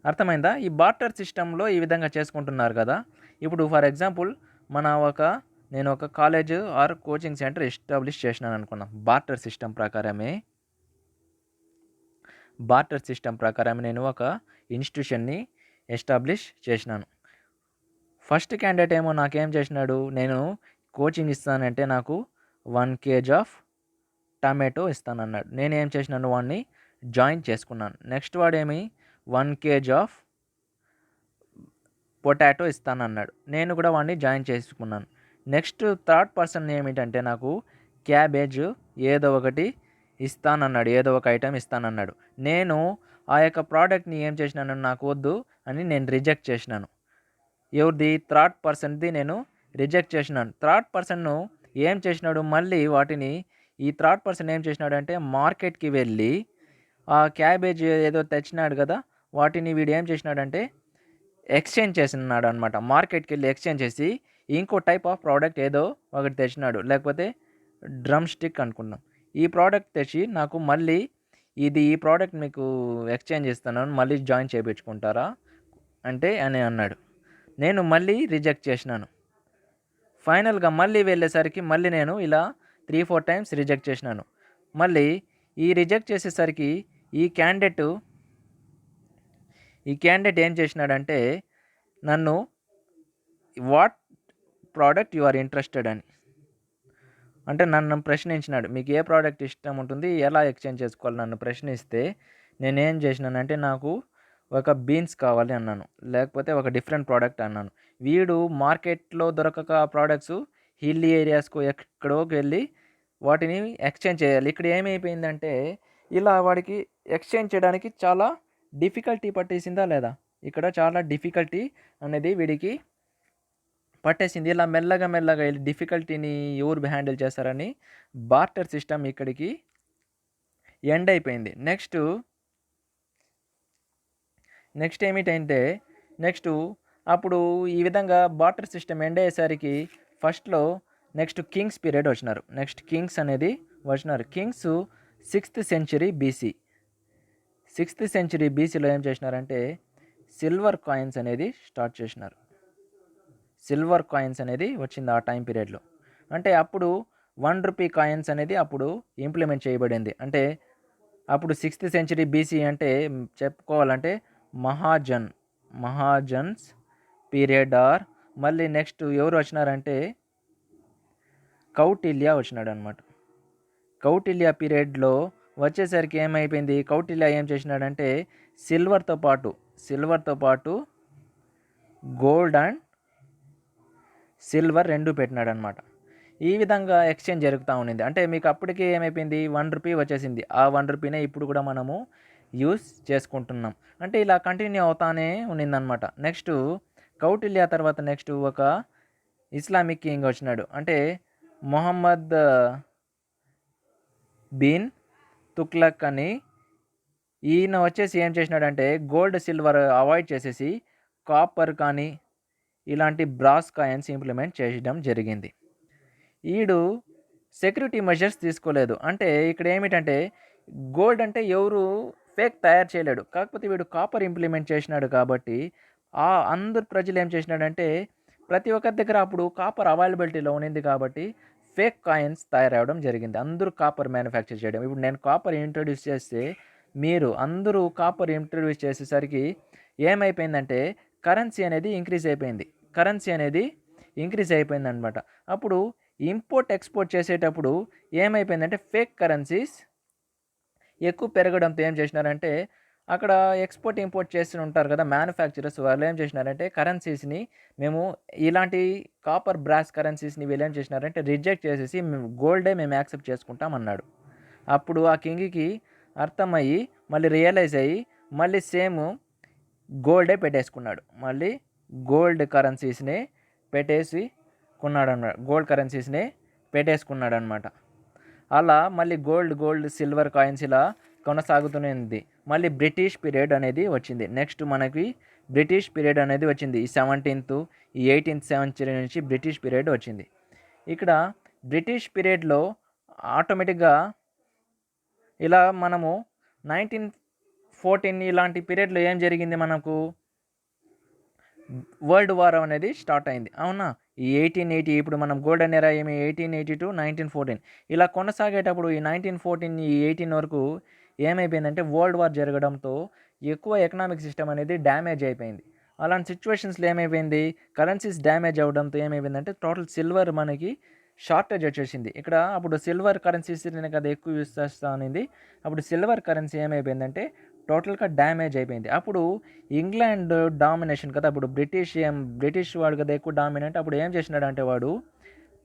అర్థమైందా? ఈ బార్టర్ సిస్టమ్‌లో ఈ విధంగా చేసుకుంటున్నారు కదా! ఇప్పుడు ఫర్ ఎగ్జాంపుల్ నేను ఒక college are coaching centre establish చేసినాను అనుకుందాం. బార్టర్ సిస్టమ్ ప్రకారం నేను ఒక ఇన్‌స్టిట్యూషన్‌ని ఎస్టాబ్లిష్ చేసినాను. ఫస్ట్ క్యాండిడేట్ ఏమో నాకేం చేసినాడు, నేను కోచింగ్ ఇస్తానంటే నాకు 1 కేజీ ఆఫ్ టమాటో ఇస్తానన్నాడు. నేనేం చేసినాను వాడిని జాయిన్ చేసుకున్నాను. నెక్స్ట్ వాడేమి 1 కేజీ ఆఫ్ పొటాటో ఇస్తానన్నాడు. నేను కూడా వాడిని జాయిన్ చేసుకున్నాను. నెక్స్ట్ థర్డ్ పర్సన్ ఏమిటంటే నాకు క్యాబేజ్ ఏదో ఒకటి ఇస్తానన్నాడు. ఏదో ఒక ఐటెం ఇస్తానన్నాడు. నేను ఆ యొక్క ప్రోడక్ట్‌ని ఏం చేసినాను, నాకు వద్దు అని నేను రిజెక్ట్ చేసినాను. ఎవరిది? థర్డ్ పర్సన్‌ది నేను రిజెక్ట్ చేసినాను. థర్డ్ పర్సన్‌ను ఏం చేసినాడు, మళ్ళీ వాటిని ఈ థర్డ్ పర్సన్ ఏం చేసినాడంటే మార్కెట్‌కి వెళ్ళి ఆ క్యాబేజ్ ఏదో తెచ్చినాడు కదా! వాటిని వీడు ఏం చేసినాడంటే ఎక్స్చేంజ్ చేసినాడు అనమాట. మార్కెట్‌కి వెళ్ళి ఎక్స్చేంజ్ చేసి ఇంకో టైప్ ఆఫ్ ప్రోడక్ట్ ఏదో ఒకటి తెచ్చినాడు. లేకపోతే డ్రమ్ స్టిక్ అనుకున్నాం. ఈ ప్రోడక్ట్ తెచ్చి నాకు మళ్ళీ ఈ ప్రోడక్ట్ మీకు ఎక్స్చేంజ్ ఇస్తాను మళ్ళీ జాయిన్ చేయించుకుంటారా అంటే అని అన్నాడు. నేను మళ్ళీ రిజెక్ట్ చేసినాను. ఫైనల్‌గా మళ్ళీ వెళ్ళేసరికి మళ్ళీ నేను ఇలా 3, 4 టైమ్స్ రిజెక్ట్ చేసినాను. మళ్ళీ ఈ రిజెక్ట్ చేసేసరికి ఈ క్యాండిడేట్ ఏం చేసినాడంటే నన్ను what product you are interested అని. అంటే నన్ను ప్రశ్నించినాడు. మీకు ఏ ప్రోడక్ట్ ఇష్టం ఉంటుంది, ఎలా ఎక్స్చేంజ్ చేసుకోవాలి నన్ను ప్రశ్నిస్తే నేనేం చేసినానంటే నాకు ఒక బీన్స్ కావాలి అన్నాను. లేకపోతే ఒక డిఫరెంట్ ప్రోడక్ట్ అన్నాను. వీడు మార్కెట్‌లో దొరకక ఆ ప్రోడక్ట్స్ హిల్ ఏరియాస్‌కో ఎక్కడోకి వెళ్ళి వాటిని ఎక్స్చేంజ్ చేయాలి. ఇక్కడ ఏమైపోయిందంటే ఇలా వాడికి ఎక్స్చేంజ్ చేయడానికి చాలా డిఫికల్టీ పట్టేసిందా లేదా? ఇక్కడ చాలా డిఫికల్టీ అనేది వీడికి పట్టేసింది. ఇలా మెల్లగా మెల్లగా ఈ డిఫికల్టీని ఎవరు హ్యాండిల్ చేస్తారని బార్టర్ సిస్టమ్ ఇక్కడికి ఎండ్ అయిపోయింది. నెక్స్ట్ ఏమిటంటే అప్పుడు ఈ విధంగా బార్టర్ సిస్టమ్ ఎండ్ అయ్యేసరికి ఫస్ట్‌లో నెక్స్ట్ కింగ్స్ పీరియడ్ వచ్చినారు. Kings 6th century BC. 6th century బీసీలో ఏం చేసినారంటే సిల్వర్ కాయిన్స్ అనేది స్టార్ట్ చేసినారు. సిల్వర్ కాయిన్స్ అనేది వచ్చింది ఆ టైం పీరియడ్‌లో. అంటే అప్పుడు 1 రూపీ కాయిన్స్ అనేది అప్పుడు ఇంప్లిమెంట్ చేయబడింది. అంటే అప్పుడు 6th సెంచరీ బీసీ అంటే చెప్పుకోవాలంటే మహాజన్స్ పీరియడ్ ఆర్ మళ్ళీ నెక్స్ట్ ఎవరు వచ్చినారంటే కౌటిల్య వచ్చినాడనమాట. కౌటిల్య పీరియడ్‌లో వచ్చేసరికి ఏమైపోయింది, కౌటిల్య ఏం చేసినాడంటే సిల్వర్‌తో పాటు గోల్డ్ అండ్ సిల్వర్ 2 పెట్టినాడనమాట. ఈ విధంగా ఎక్స్చేంజ్ జరుగుతూ ఉండింది. అంటే మీకు అప్పటికే ఏమైపోయింది 1 రూపీ వచ్చేసింది. ఆ 1 రూపీనే ఇప్పుడు కూడా మనము యూజ్ చేసుకుంటున్నాం. అంటే ఇలా కంటిన్యూ అవుతానే ఉండిందనమాట. నెక్స్ట్ కౌటిల్య తర్వాత నెక్స్ట్ ఒక ఇస్లామిక్ కింగ్ వచ్చినాడు. అంటే మొహమ్మద్ బిన్ తుగ్లక్ అని. ఈయన వచ్చేసి ఏం చేసినాడంటే గోల్డ్, సిల్వర్ అవాయిడ్ చేసేసి కాపర్ కానీ ఇలాంటి బ్రాస్ కాయిన్స్ ఇంప్లిమెంట్ చేయడం జరిగింది. ఈడు సెక్యూరిటీ మెజర్స్ తీసుకోలేదు. అంటే ఇక్కడ ఏమిటంటే గోల్డ్ అంటే ఎవరు ఫేక్ తయారు చేయలేడు. కాకపోతే వీడు కాపర్ ఇంప్లిమెంట్ చేసినాడు కాబట్టి అందరు ప్రజలు ఏం చేసినాడంటే ప్రతి ఒక్కరి దగ్గర అప్పుడు కాపర్ అవైలబిలిటీలో ఉన్నింది కాబట్టి ఫేక్ కాయిన్స్ తయారవ్వడం జరిగింది. అందరూ కాపర్ మ్యానుఫ్యాక్చర్ చేయడం. ఇప్పుడు నేను కాపర్ ఇంట్రొడ్యూస్ చేస్తే మీరు అందరూ కాపర్ ఇంట్రొడ్యూస్ చేసేసరికి ఏమైపోయిందంటే కరెన్సీ అనేది ఇంక్రీజ్ అయిపోయిందనమాట. అప్పుడు ఇంపోర్ట్ ఎక్స్పోర్ట్ చేసేటప్పుడు ఏమైపోయిందంటే ఫేక్ కరెన్సీస్ ఎక్కువ పెరగడంతో ఏం చేసినారంటే అక్కడ ఎక్స్పోర్ట్ ఇంపోర్ట్ చేస్తూ ఉంటారు కదా మ్యానుఫ్యాక్చరర్స్, వాళ్ళు ఏం చేసినారంటే కరెన్సీస్ని మేము ఇలాంటి కాపర్ బ్రాస్ కరెన్సీస్ని వీళ్ళు ఏం చేసినారంటే రిజెక్ట్ చేసేసి మేము గోల్డే మేము యాక్సెప్ట్ చేసుకుంటాం అన్నాడు. అప్పుడు ఆ కింగ్కి అర్థమయ్యి మళ్ళీ రియలైజ్ అయ్యి మళ్ళీ సేమ్ గోల్డే పెట్టేసుకున్నాడు. మళ్ళీ గోల్డ్ కరెన్సీస్ని పెట్టేసుకున్నాడు అనమాట. అలా మళ్ళీ గోల్డ్ సిల్వర్ కాయిన్స్ ఇలా కొనసాగుతూనే ఉంది. మళ్ళీ బ్రిటిష్ పీరియడ్ అనేది వచ్చింది. నెక్స్ట్ మనకి బ్రిటిష్ పీరియడ్ అనేది వచ్చింది. ఈ 17th ఈ 18th సెంచరీ నుంచి బ్రిటిష్ పీరియడ్ వచ్చింది. ఇక్కడ బ్రిటిష్ పీరియడ్లో ఆటోమేటిక్గా ఇలా మనము 1914 ఇలాంటి పీరియడ్లో ఏం జరిగింది, మనకు వరల్డ్ వార్ అనేది స్టార్ట్ అయింది. అవునా? ఈ 1880 ఇప్పుడు మనం గోల్డెన్ ఎరా 1882 1914 ఇలా కొనసాగేటప్పుడు ఈ 1914 ఈ 18 వరకు ఏమైపోయిందంటే వరల్డ్ వార్ జరగడంతో ఎక్కువ ఎకనామిక్ సిస్టమ్ అనేది డ్యామేజ్ అయిపోయింది. అలాంటి సిచ్యువేషన్స్లో ఏమైపోయింది, కరెన్సీస్ డ్యామేజ్ అవ్వడంతో ఏమైపోయిందంటే టోటల్ సిల్వర్ మనకి షార్టేజ్ వచ్చేసింది. ఇక్కడ అప్పుడు సిల్వర్ కరెన్సీస్ కదా ఎక్కువ యూస్ చేస్తూ అనేది. అప్పుడు సిల్వర్ కరెన్సీ ఏమైపోయిందంటే టోటల్గా డ్యామేజ్ అయిపోయింది. అప్పుడు ఇంగ్లాండ్ డామినేషన్ కదా, అప్పుడు బ్రిటిష్ వాడు కదా ఎక్కువ డామినేట్. అప్పుడు ఏం చేసినాడు అంటే వాడు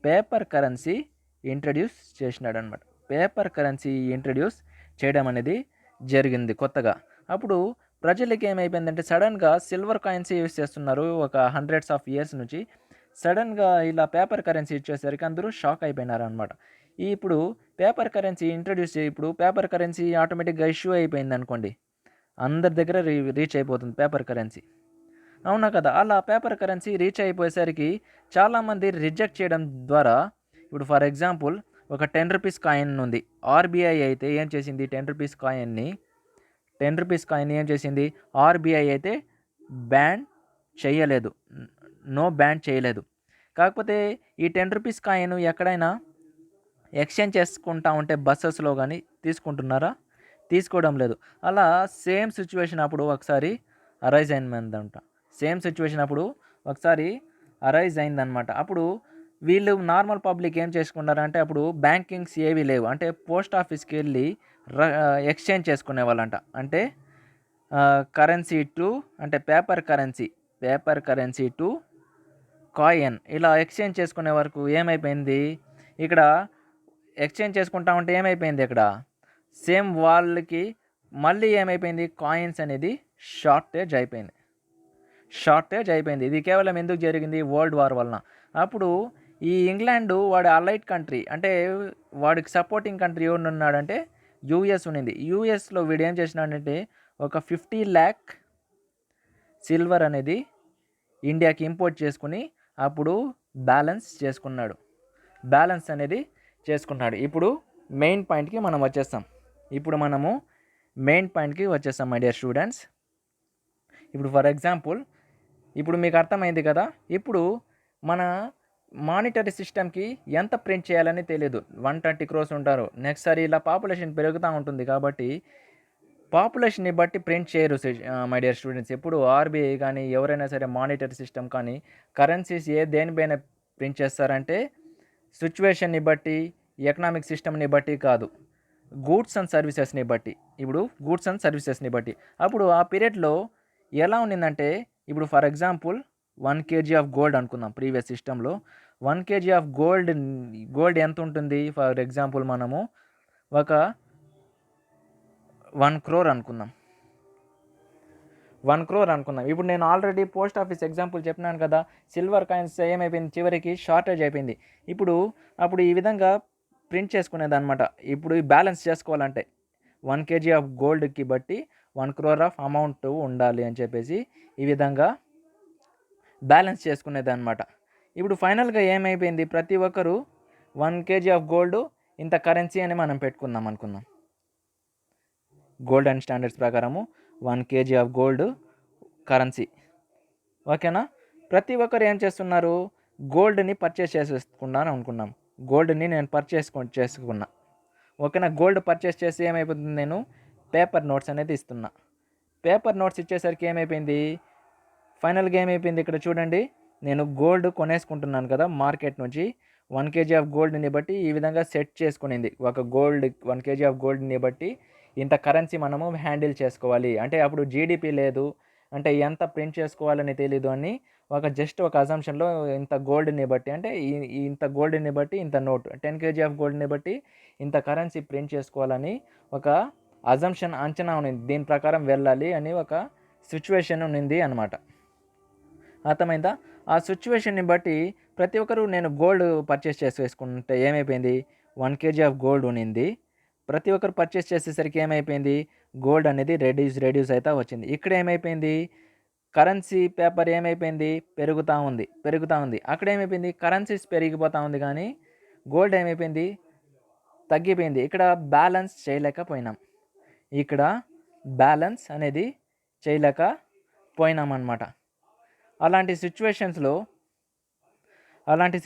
పేపర్ కరెన్సీ ఇంట్రడ్యూస్ చేసినాడు అనమాట. పేపర్ కరెన్సీ ఇంట్రడ్యూస్ చేయడం అనేది జరిగింది కొత్తగా. అప్పుడు ప్రజలకి ఏమైపోయిందంటే సడన్గా సిల్వర్ కాయిన్స్ యూస్ చేస్తున్నారు ఒక హండ్రెడ్స్ ఆఫ్ ఇయర్స్ నుంచి. సడన్గా ఇలా పేపర్ కరెన్సీ ఇచ్చేసరికి అందరూ షాక్ అయిపోయినారు అనమాట. ఇప్పుడు పేపర్ కరెన్సీ ఇంట్రడ్యూస్ ఇప్పుడు పేపర్ కరెన్సీ ఆటోమేటిక్గా ఇష్యూ అయిపోయింది అనుకోండి, అందరి దగ్గర రీచ్ అయిపోతుంది పేపర్ కరెన్సీ. అవునా కదా? అలా పేపర్ కరెన్సీ రీచ్ అయిపోయేసరికి చాలామంది రిజెక్ట్ చేయడం ద్వారా ఇప్పుడు ఫర్ ఎగ్జాంపుల్ ఒక 10 రూపీస్ కాయిన్ ఉంది. ఆర్బీఐ అయితే ఏం చేసింది, 10 రూపీస్ కాయిన్ ఏం చేసింది, ఆర్బీఐ అయితే బ్యాన్ చేయలేదు. కాకపోతే ఈ 10 రూపీస్ కాయిన్ ఎక్కడైనా ఎక్స్చేంజ్ చేసుకుంటా ఉంటే బస్సెస్లో కానీ తీసుకుంటున్నారా? తీసుకోవడం లేదు. అలా సేమ్ సిచ్యువేషన్ అప్పుడు ఒకసారి అరైజ్ అయిందనమాట. అప్పుడు వీళ్ళు నార్మల్ పబ్లిక్ ఏం చేసుకున్నారంటే అప్పుడు బ్యాంకింగ్స్ ఏవి లేవు. అంటే పోస్ట్ ఆఫీస్కి వెళ్ళి ఎక్స్చేంజ్ చేసుకునే వాళ్ళంట. అంటే కరెన్సీ టు అంటే పేపర్ కరెన్సీ టు కాయిన్ ఇలా ఎక్స్చేంజ్ చేసుకునే వరకు ఏమైపోయింది, ఇక్కడ ఎక్స్చేంజ్ చేసుకుంటా ఉంటే ఏమైపోయింది, ఇక్కడ సేమ్ వాళ్ళకి మళ్ళీ ఏమైపోయింది, కాయిన్స్ అనేది షార్టేజ్ అయిపోయింది. ఇది కేవలం ఎందుకు జరిగింది, వరల్డ్ వార్ వలన. అప్పుడు ఈ ఇంగ్లాండ్ వాడి అలైడ్ కంట్రీ అంటే వాడికి సపోర్టింగ్ కంట్రీ ఎవరు ఉన్నాడంటే యూఎస్ ఉన్నింది. యూఎస్లో వీడు ఏం చేసినాడంటే ఒక 50 lakh సిల్వర్ అనేది ఇండియాకి ఇంపోర్ట్ చేసుకుని అప్పుడు బ్యాలెన్స్ చేసుకున్నాడు. ఇప్పుడు మెయిన్ పాయింట్కి మనం వచ్చేస్తాం. My dear students. ఇప్పుడు ఫర్ ఎగ్జాంపుల్ ఇప్పుడు మీకు అర్థమైంది కదా, ఇప్పుడు మన మానిటరీ సిస్టమ్కి ఎంత ప్రింట్ చేయాలని తెలియదు. 130 crores ఉంటారు. నెక్స్ట్ సారి ఇలా పాపులేషన్ పెరుగుతూ ఉంటుంది కాబట్టి పాపులేషన్ని బట్టి ప్రింట్ చేయరు మై డియర్ స్టూడెంట్స్. ఎప్పుడు ఆర్బీఐ కానీ ఎవరైనా సరే మానిటరీ సిస్టమ్ కానీ కరెన్సీస్ దేనిపైన ప్రింట్ చేస్తారంటే సిచ్యువేషన్ని బట్టి, ఎకనామిక్ సిస్టమ్ని బట్టి కాదు, గూడ్స్ అండ్ సర్వీసెస్ని బట్టి. అప్పుడు ఆ పీరియడ్లో ఎలా ఉన్నిందంటే ఇప్పుడు for example 1 kg of gold అనుకుందాం. ప్రీవియస్ సిస్టంలో 1 kg ఆఫ్ గోల్డ్ ఎంత ఉంటుంది, ఫర్ ఎగ్జాంపుల్ మనము ఒక 1 crore అనుకుందాం. ఇప్పుడు నేను ఆల్రెడీ పోస్ట్ ఆఫీస్ ఎగ్జాంపుల్ చెప్పినాను కదా, సిల్వర్ కాయిన్స్ ఏమైపోయింది, చివరికి షార్టేజ్ అయిపోయింది. అప్పుడు ఈ విధంగా ప్రింట్ చేసుకునేది అనమాట. ఇప్పుడు బ్యాలెన్స్ చేసుకోవాలంటే 1 kg ఆఫ్ గోల్డ్కి బట్టి 1 crore ఆఫ్ అమౌంట్ ఉండాలి అని చెప్పేసి ఈ విధంగా బ్యాలెన్స్ చేసుకునేది అనమాట. ఇప్పుడు ఫైనల్గా ఏమైపోయింది, ప్రతి ఒక్కరు 1 kg ఆఫ్ గోల్డ్ ఇంత కరెన్సీ అని మనం పెట్టుకుందాం అనుకుందాం. గోల్డ్ అండ్ స్టాండర్డ్స్ ప్రకారము 1 kg ఆఫ్ గోల్డ్ కరెన్సీ. ఓకేనా? ప్రతి ఒక్కరు ఏం చేస్తున్నారు, గోల్డ్‌ని పర్చేస్ చేసేసుకుందాం అనుకున్నాం. గోల్డ్‌ని నేను చేసుకున్నా. ఓకేనా? గోల్డ్ పర్చేస్ చేసి ఏమైపోతుంది, నేను పేపర్ నోట్స్ అనేది ఇస్తున్నా. పేపర్ నోట్స్ ఇచ్చేసరికి ఏమైపోయింది, ఫైనల్‌గా ఏమైపోయింది ఇక్కడ చూడండి, నేను గోల్డ్ కొనేసుకుంటున్నాను కదా మార్కెట్ నుంచి. 1 kg ఆఫ్ గోల్డ్‌ని బట్టి ఈ విధంగా సెట్ చేసుకునింది. ఒక 1 kg ఆఫ్ గోల్డ్‌ని బట్టి ఇంత కరెన్సీ మనము హ్యాండిల్ చేసుకోవాలి. అంటే అప్పుడు జీడీపీ లేదు. అంటే ఎంత ప్రింట్ చేసుకోవాలని తెలీదు అని జస్ట్ ఒక అజంప్షన్‌లో ఇంత గోల్డ్‌ని బట్టి, అంటే ఇంత గోల్డ్‌ని బట్టి ఇంత నోట్, 10 kg ఆఫ్ గోల్డ్‌ని బట్టి ఇంత కరెన్సీ ప్రింట్ చేసుకోవాలని ఒక అజంప్షన్, అంచనా ఉన్నింది. దీని ప్రకారం వెళ్ళాలి అని ఒక సిట్యుయేషన్ ఉన్నింది అనమాట. అర్థమైందా? ఆ సిట్యుయేషన్‌ని బట్టి ప్రతి ఒక్కరు నేను గోల్డ్ పర్చేస్ చేసేసుకుంటే ఏమైపోయింది, 1 kg ఆఫ్ గోల్డ్ ఉన్నింది. ప్రతి ఒక్కరు పర్చేస్ చేసేసరికి ఏమైపోయింది, గోల్డ్ అనేది రెడ్యూస్ అయితా వచ్చింది. ఇక్కడ ఏమైపోయింది, కరెన్సీ పేపర్ ఏమైపోయింది, పెరుగుతూ ఉంది. అక్కడ ఏమైపోయింది, కరెన్సీస్ పెరిగిపోతూ ఉంది కానీ గోల్డ్ ఏమైపోయింది, తగ్గిపోయింది. ఇక్కడ బ్యాలెన్స్ చేయలేకపోయినాం. ఇక్కడ బ్యాలెన్స్ అనేది చేయలేకపోయినామన్నమాట. అలాంటి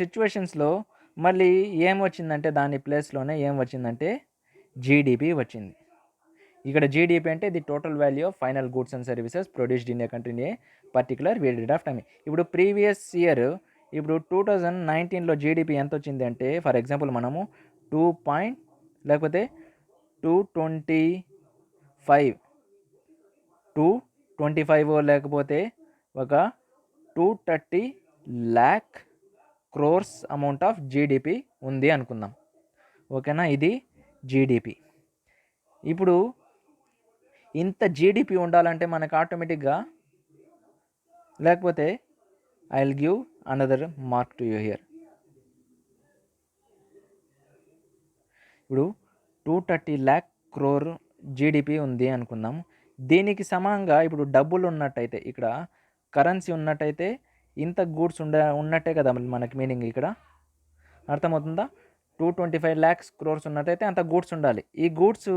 సిచ్యువేషన్స్లో మళ్ళీ ఏమొచ్చిందంటే, దాని ప్లేస్లోనే ఏం వచ్చిందంటే జీడీపీ వచ్చింది. ఇక్కడ జీడీపీ అంటే the total value of final goods and services produced in a country in a particular period of time. ఇప్పుడు ప్రీవియస్ ఇయర్, ఇప్పుడు 2019లో జీడీపీ ఎంత వచ్చింది అంటే, ఫర్ ఎగ్జాంపుల్ మనము 2 లేకపోతే 225 లేకపోతే ఒక 230 lakh crores amount of GDP ఉంది అనుకుందాం. ఓకేనా? ఇది జీడీపీ. ఇప్పుడు ఇంత జీడీపీ ఉండాలంటే మనకు ఆటోమేటిక్గా, లేకపోతే I will give another mark to you here. ఇప్పుడు 230 lakh crore జీడీపీ ఉంది అనుకుందాం. దీనికి సమానంగా ఇప్పుడు డబ్బులు ఉన్నట్టయితే, ఇక్కడ కరెన్సీ ఉన్నట్టయితే ఇంత గూడ్స్ ఉన్నట్టే కదా మనకి మీనింగ్ ఇక్కడ. అర్థమవుతుందా? 225 lakhs crores ఉన్నట్టయితే అంత గూడ్స్ ఉండాలి. ఈ గూడ్స్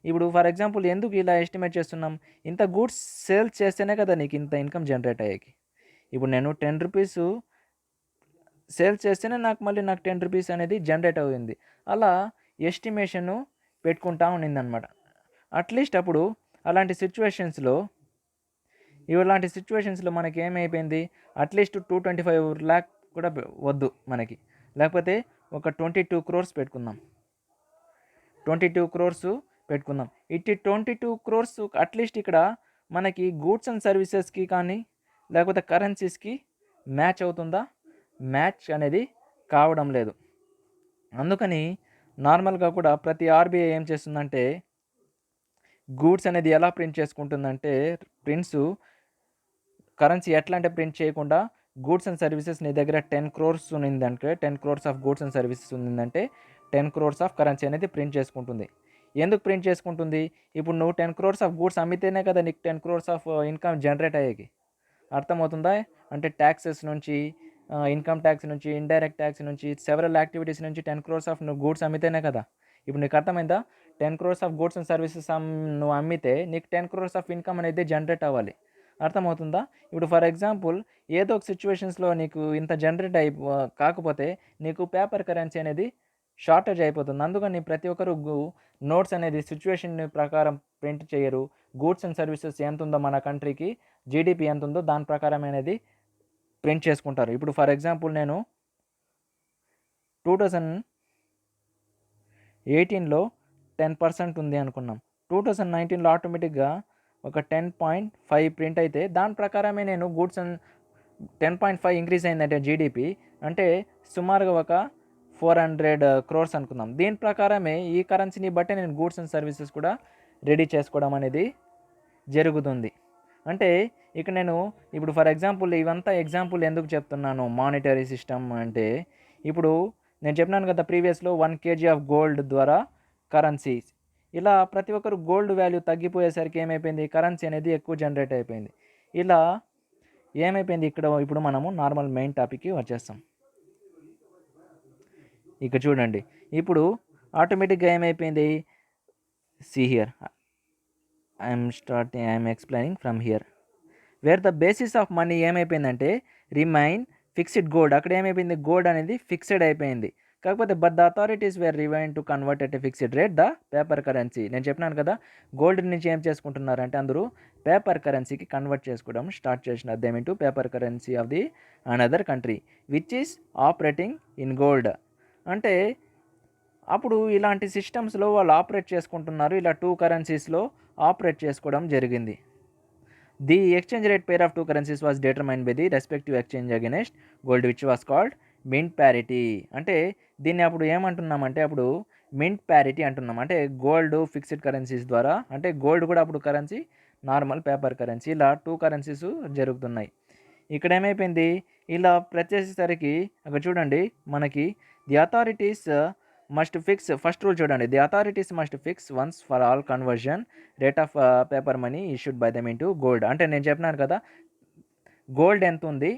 ఇప్పుడు ఫర్ ఎగ్జాంపుల్ ఎందుకు ఇలా ఎస్టిమేట్ చేస్తున్నాం, ఇంత గూడ్స్ సేల్స్ చేస్తేనే కదా నీకు ఇంత ఇన్కమ్ జనరేట్ అయ్యేకి. ఇప్పుడు నేను 10 రూపీస్ సేల్స్ చేస్తేనే నాకు 10 రూపీస్ అనేది జనరేట్ అయింది. అలా ఎస్టిమేషను పెట్టుకుంటా ఉన్నిందనమాట. అట్లీస్ట్ అప్పుడు అలాంటి సిచ్యువేషన్స్లో మనకి ఏమైపోయింది, అట్లీస్ట్ 225 lakh కూడా వద్దు మనకి, లేకపోతే ఒక 22 crores పెట్టుకుందాం. 22 crores పెట్టుకుందాం. ఇట్టి 22 crores అట్లీస్ట్ ఇక్కడ మనకి గూడ్స్ అండ్ సర్వీసెస్కి కానీ లేకపోతే కరెన్సీస్కి మ్యాచ్ అవుతుందా? మ్యాచ్ అనేది కావడం లేదు. అందుకని నార్మల్గా కూడా ప్రతి ఆర్బీఐ ఏం చేస్తుందంటే, గూడ్స్ అనేది ఎలా ప్రింట్ చేసుకుంటుందంటే, కరెన్సీ ఎట్లా అంటే ప్రింట్ చేయకుండా, గూడ్స్ అండ్ సర్వీసెస్ నీ దగ్గర 10 crores ఉన్నిందంటే, 10 crores of goods and services ఉన్నిందంటే 10 crores ఆఫ్ కరెన్సీ అనేది ప్రింట్ చేసుకుంటుంది. ఎందుకు ప్రింట్ చేసుకుంటుంది? ఇప్పుడు నువ్వు 10 crores ఆఫ్ గూడ్స్ అమ్మితేనే కదా నీకు 10 crores ఆఫ్ ఇన్కమ్ జనరేట్ అయ్యేకి. అర్థమవుతుందా? అంటే ట్యాక్సెస్ నుంచి, ఇన్కమ్ ట్యాక్స్ నుంచి, ఇండైరెక్ట్ ట్యాక్స్ నుంచి, సెవరల్ యాక్టివిటీస్ నుంచి 10 crores ఆఫ్ నువ్వు గూడ్స్ అమ్మితేనే కదా. ఇప్పుడు నీకు అర్థమైందా? 10 crores of goods and services నువ్వు అమ్మితే నీకు 10 crores ఆఫ్ ఇన్కమ్ అనేది జనరేట్ అవ్వాలి. అర్థమవుతుందా? ఇప్పుడు ఫర్ ఎగ్జాంపుల్ ఏదో ఒక సిచ్యువేషన్స్లో నీకు ఇంత జనరేట్ కాకపోతే నీకు పేపర్ కరెన్సీ అనేది షార్టేజ్ అయిపోతుంది. అందుకని ప్రతి ఒక్కరు నోట్స్ అనేది సిచ్యువేషన్ ప్రకారం ప్రింట్ చేయరు. గూడ్స్ అండ్ సర్వీసెస్ ఎంత ఉందో మన కంట్రీకి, జీడీపీ ఎంత ఉందో దాని ప్రకారం అనేది ప్రింట్ చేసుకుంటారు. ఇప్పుడు ఫర్ ఎగ్జాంపుల్ నేను 2018లో 10% ఉంది అనుకున్నాం. 2019లో ఆటోమేటిక్గా ఒక 10.5 ప్రింట్ అయితే దాని ప్రకారమే నేను గూడ్స్ అండ్ 10.5 ఇంక్రీజ్ అయిందంటే జీడీపీ అంటే సుమారుగా ఒక 400 crores అనుకుందాం. దీని ప్రకారమే ఈ కరెన్సీని బట్టి నేను గూడ్స్ అండ్ సర్వీసెస్ కూడా రెడీ చేసుకోవడం అనేది జరుగుతుంది. అంటే ఇక నేను ఇప్పుడు ఫర్ ఎగ్జాంపుల్ ఇవంతా ఎగ్జాంపుల్ ఎందుకు చెప్తున్నాను, మానిటరీ సిస్టమ్ అంటే, ఇప్పుడు నేను చెప్పినాను కదా ప్రీవియస్లో 1 kg ఆఫ్ గోల్డ్ ద్వారా కరెన్సీస్, ఇలా ప్రతి ఒక్కరు గోల్డ్ వాల్యూ తగ్గిపోయేసరికి ఏమైపోయింది, కరెన్సీ అనేది ఎక్కువ జనరేట్ అయిపోయింది. ఇలా ఏమైపోయింది, ఇప్పుడు మనము నార్మల్ మెయిన్ టాపిక్కి వచ్చేస్తాం. ఇక చూడండి, ఇప్పుడు ఆటోమేటిక్గా ఏమైపోయింది, see here I'm explaining from here. Where the basis of money ఏమైపోయిందంటే రిమైన్ ఫిక్స్డ్ గోల్డ్. అక్కడ ఏమైపోయింది, గోల్డ్ అనేది ఫిక్స్డ్ అయిపోయింది. కాకపోతే బట్ ద అథారిటీస్ వేర్ రివైన్ to convert at fixed rate the paper currency. నేను చెప్పినాను కదా, గోల్డ్ నుంచి ఏం చేసుకుంటున్నారంటే అందరూ పేపర్ కరెన్సీకి కన్వర్ట్ చేసుకోవడం స్టార్ట్ చేసినారు. They mean to paper currency of the another country which is operating in gold. అంటే అప్పుడు ఇలాంటి సిస్టమ్స్లో వాళ్ళు ఆపరేట్ చేసుకుంటున్నారు. ఇలా టూ కరెన్సీస్లో ఆపరేట్ చేసుకోవడం జరిగింది. The exchange rate pair of two currencies was determine by the respective exchange against gold which was called mint parity. అంటే దీన్ని అప్పుడు ఏమంటున్నామంటే అప్పుడు మింట్ ప్యారిటీ అంటున్నాం. అంటే గోల్డ్ ఫిక్స్డ్ కరెన్సీస్ ద్వారా, అంటే గోల్డ్ కూడా అప్పుడు కరెన్సీ, నార్మల్ పేపర్ కరెన్సీ, ఇలా టూ కరెన్సీస్ జరుగుతున్నాయి. ఇక్కడ ఏమైపోయింది, ఇలా ప్రచేసేసరికి అక్కడ చూడండి మనకి the authorities must fix, first rule చూడండి, the authorities must fix once for all conversion rate of paper money issued by them into gold. అంటే నేను చెప్పినాను కదా, గోల్డ్ ఎంత ఉంది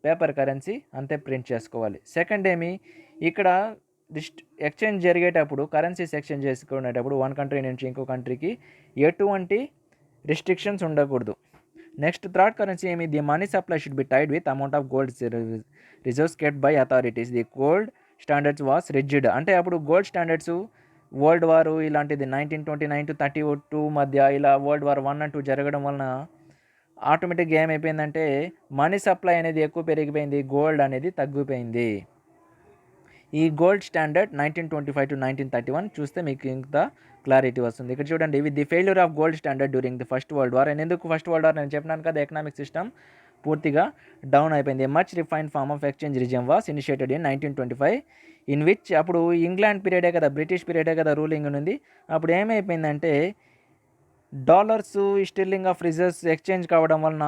పేపర్ కరెన్సీ అంతే ప్రింట్ చేసుకోవాలి. సెకండ్ ఏమి, ఇక్కడ ఎక్స్చేంజ్ జరిగేటప్పుడు కరెన్సీస్ ఎక్స్చేంజ్ చేసుకునేటప్పుడు వన్ కంట్రీ నుంచి ఇంకో కంట్రీకి ఎటువంటి రిస్ట్రిక్షన్స్ ఉండకూడదు. నెక్స్ట్ థర్డ్ కరెన్సీ ఏమి, the money supply should be tied with amount of gold reserves kept by authorities. The gold standards was rigid. అంటే అప్పుడు గోల్డ్ స్టాండర్డ్స్ వరల్డ్ వారు ఇలాంటిది 1929 to 32 మధ్య ఇలా వరల్డ్ వార్ 1 and 2 జరగడం వలన ఆటోమేటిక్గా ఏమైపోయిందంటే మనీ సప్లై అనేది ఎక్కువ పెరిగిపోయింది, గోల్డ్ అనేది తగ్గిపోయింది. ఈ గోల్డ్ స్టాండర్డ్ 1925 to 1931 చూస్తే మీకు ఇంత క్లారిటీ వస్తుంది. ఇక్కడ చూడండి, with the failure of gold standard during the first world war. ఎందుకు ఫస్ట్ వరల్డ్ వార్, నేను చెప్పినాను కదా, ఎకనామిక్ సిస్టమ్ పూర్తిగా డౌన్ అయిపోయింది. Much refined form of exchange regime was initiated in 1925 in which, అప్పుడు ఇంగ్లాండ్ పీరియడే కదా, బ్రిటిష్ పీరియడే కదా రూలింగ్ ఉంది. అప్పుడు ఏమైపోయిందంటే dollars sterling of reserves exchange కావడం వలన,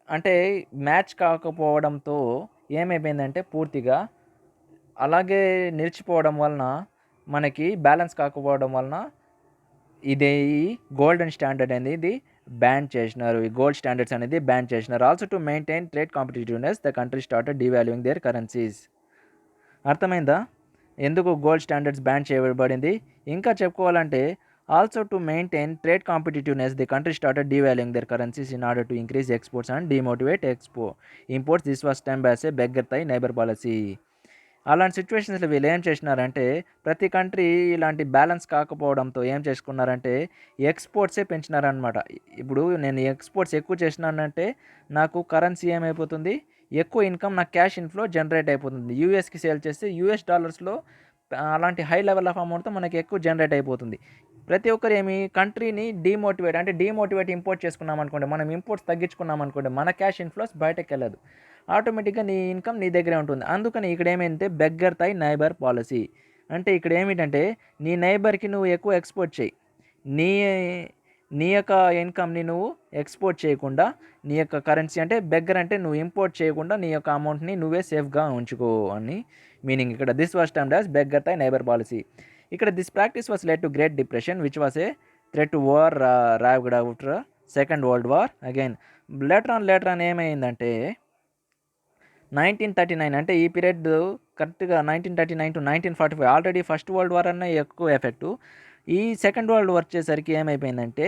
అంటే మ్యాచ్ కాకపోవడంతో ఏమైపోయిందంటే పూర్తిగా అలాగే నిలిచిపోవడం వలన, మనకి బ్యాలెన్స్ కాకపోవడం వలన ఇది గోల్డెన్ స్టాండర్డ్ అనేది బ్యాన్ చేసినారు. ఈ గోల్డ్ స్టాండర్డ్స్ అనేది బ్యాన్ చేసినారు. Also to maintain trade competitiveness the country started devaluing their currencies. అర్థమైందా ఎందుకు గోల్డ్ స్టాండర్డ్స్ బ్యాన్ చేయబడింది? ఇంకా చెప్పుకోవాలంటే also to maintain trade competitiveness the country started devaluing their currencies in order to increase exports and demotivate imports. This was time as a beggar thy neighbour policy. అలాంటి సిచ్యువేషన్స్లో వీళ్ళు ఏం చేసినారంటే ప్రతి country ఇలాంటి balance కాకపోవడంతో ఏం చేసుకున్నారంటే ఎక్స్పోర్ట్సే పెంచినారనమాట. ఇప్పుడు నేను ఎక్స్పోర్ట్స్ ఎక్కువ చేసినానంటే నాకు కరెన్సీ ఏమైపోతుంది, ఎక్కువ ఇన్కమ్, నాకు క్యాష్ ఇన్ఫ్లో జనరేట్ అయిపోతుంది. యూఎస్కి సేల్ చేస్తే యూఎస్ డాలర్స్లో అలాంటి హై లెవెల్ ఆఫ్ అమౌంట్తో మనకి ఎక్కువ జనరేట్ అయిపోతుంది. ప్రతి ఒక్కరు ఏమి కంట్రీని డీమోటివేట్ ఇంపోర్ట్ చేసుకున్నాం అనుకోండి, మనం ఇంపోర్ట్స్ తగ్గించుకున్నాం అనుకోండి, మన క్యాష్ ఇన్ఫ్లోస్ బయటకు వెళ్ళదు, ఆటోమేటిక్గా నీ ఇన్కమ్ నీ దగ్గరే ఉంటుంది. అందుకని ఇక్కడ ఏమైందంటే బెగ్గర్ థై నైబర్ పాలసీ. అంటే ఇక్కడ ఏమిటంటే నీ నైబర్కి నువ్వు ఎక్కువ ఎక్స్పోర్ట్ చేయి, నీ నీ యొక్క ఇన్కమ్ని నువ్వు ఎక్స్పోర్ట్ చేయకుండా, నీ యొక్క కరెన్సీ అంటే బెగ్గర్ అంటే నువ్వు ఇంపోర్ట్ చేయకుండా నీ యొక్క అమౌంట్ని నువ్వే సేఫ్గా ఉంచుకో అని మీనింగ్. ఇక్కడ this was termed as beggar thy neighbour policy. ఇక్కడ this practice was led to great depression which was a threat to war revived after second world war again. Later on ఏమైందంటే 1939, అంటే ఈ పీరియడ్ కరెక్ట్గా 1939 to 1945, already first world war అన్న ఎక్కువ effect. ఈ second world war వచ్చేసరికి ఏమైపోయిందంటే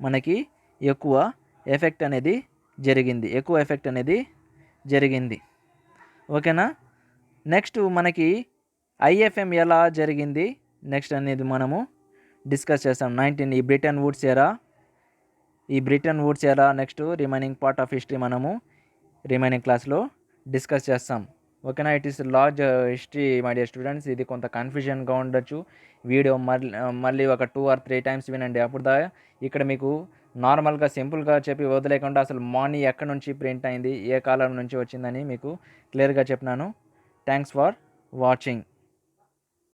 మనకి ఎక్కువ ఎఫెక్ట్ అనేది జరిగింది. ఓకేనా. నెక్స్ట్ మనకి ఐఎఫ్ఎం ఎలా జరిగింది నెక్స్ట్ అనేది మనము డిస్కస్ చేస్తాం. ఈ బ్రిటన్ వుడ్స్ ఎరా next remaining part of history మనము రిమైనింగ్ క్లాస్లో డిస్కస్ చేస్తాం. ఓకేనా. It is large history my dear students. ఇది కొంత కన్ఫ్యూజన్గా ఉండొచ్చు. వీడియో మళ్ళీ ఒక 2 or 3 times వినండి. అప్పుడు ఇక్కడ మీకు నార్మల్గా సింపుల్గా చెప్పి వదిలేకుండా అసలు మనీ ఎక్కడి నుంచి ప్రింట్ అయింది, ఏ కాలం నుంచి వచ్చిందని మీకు క్లియర్గా చెప్పినాను. Thanks for watching.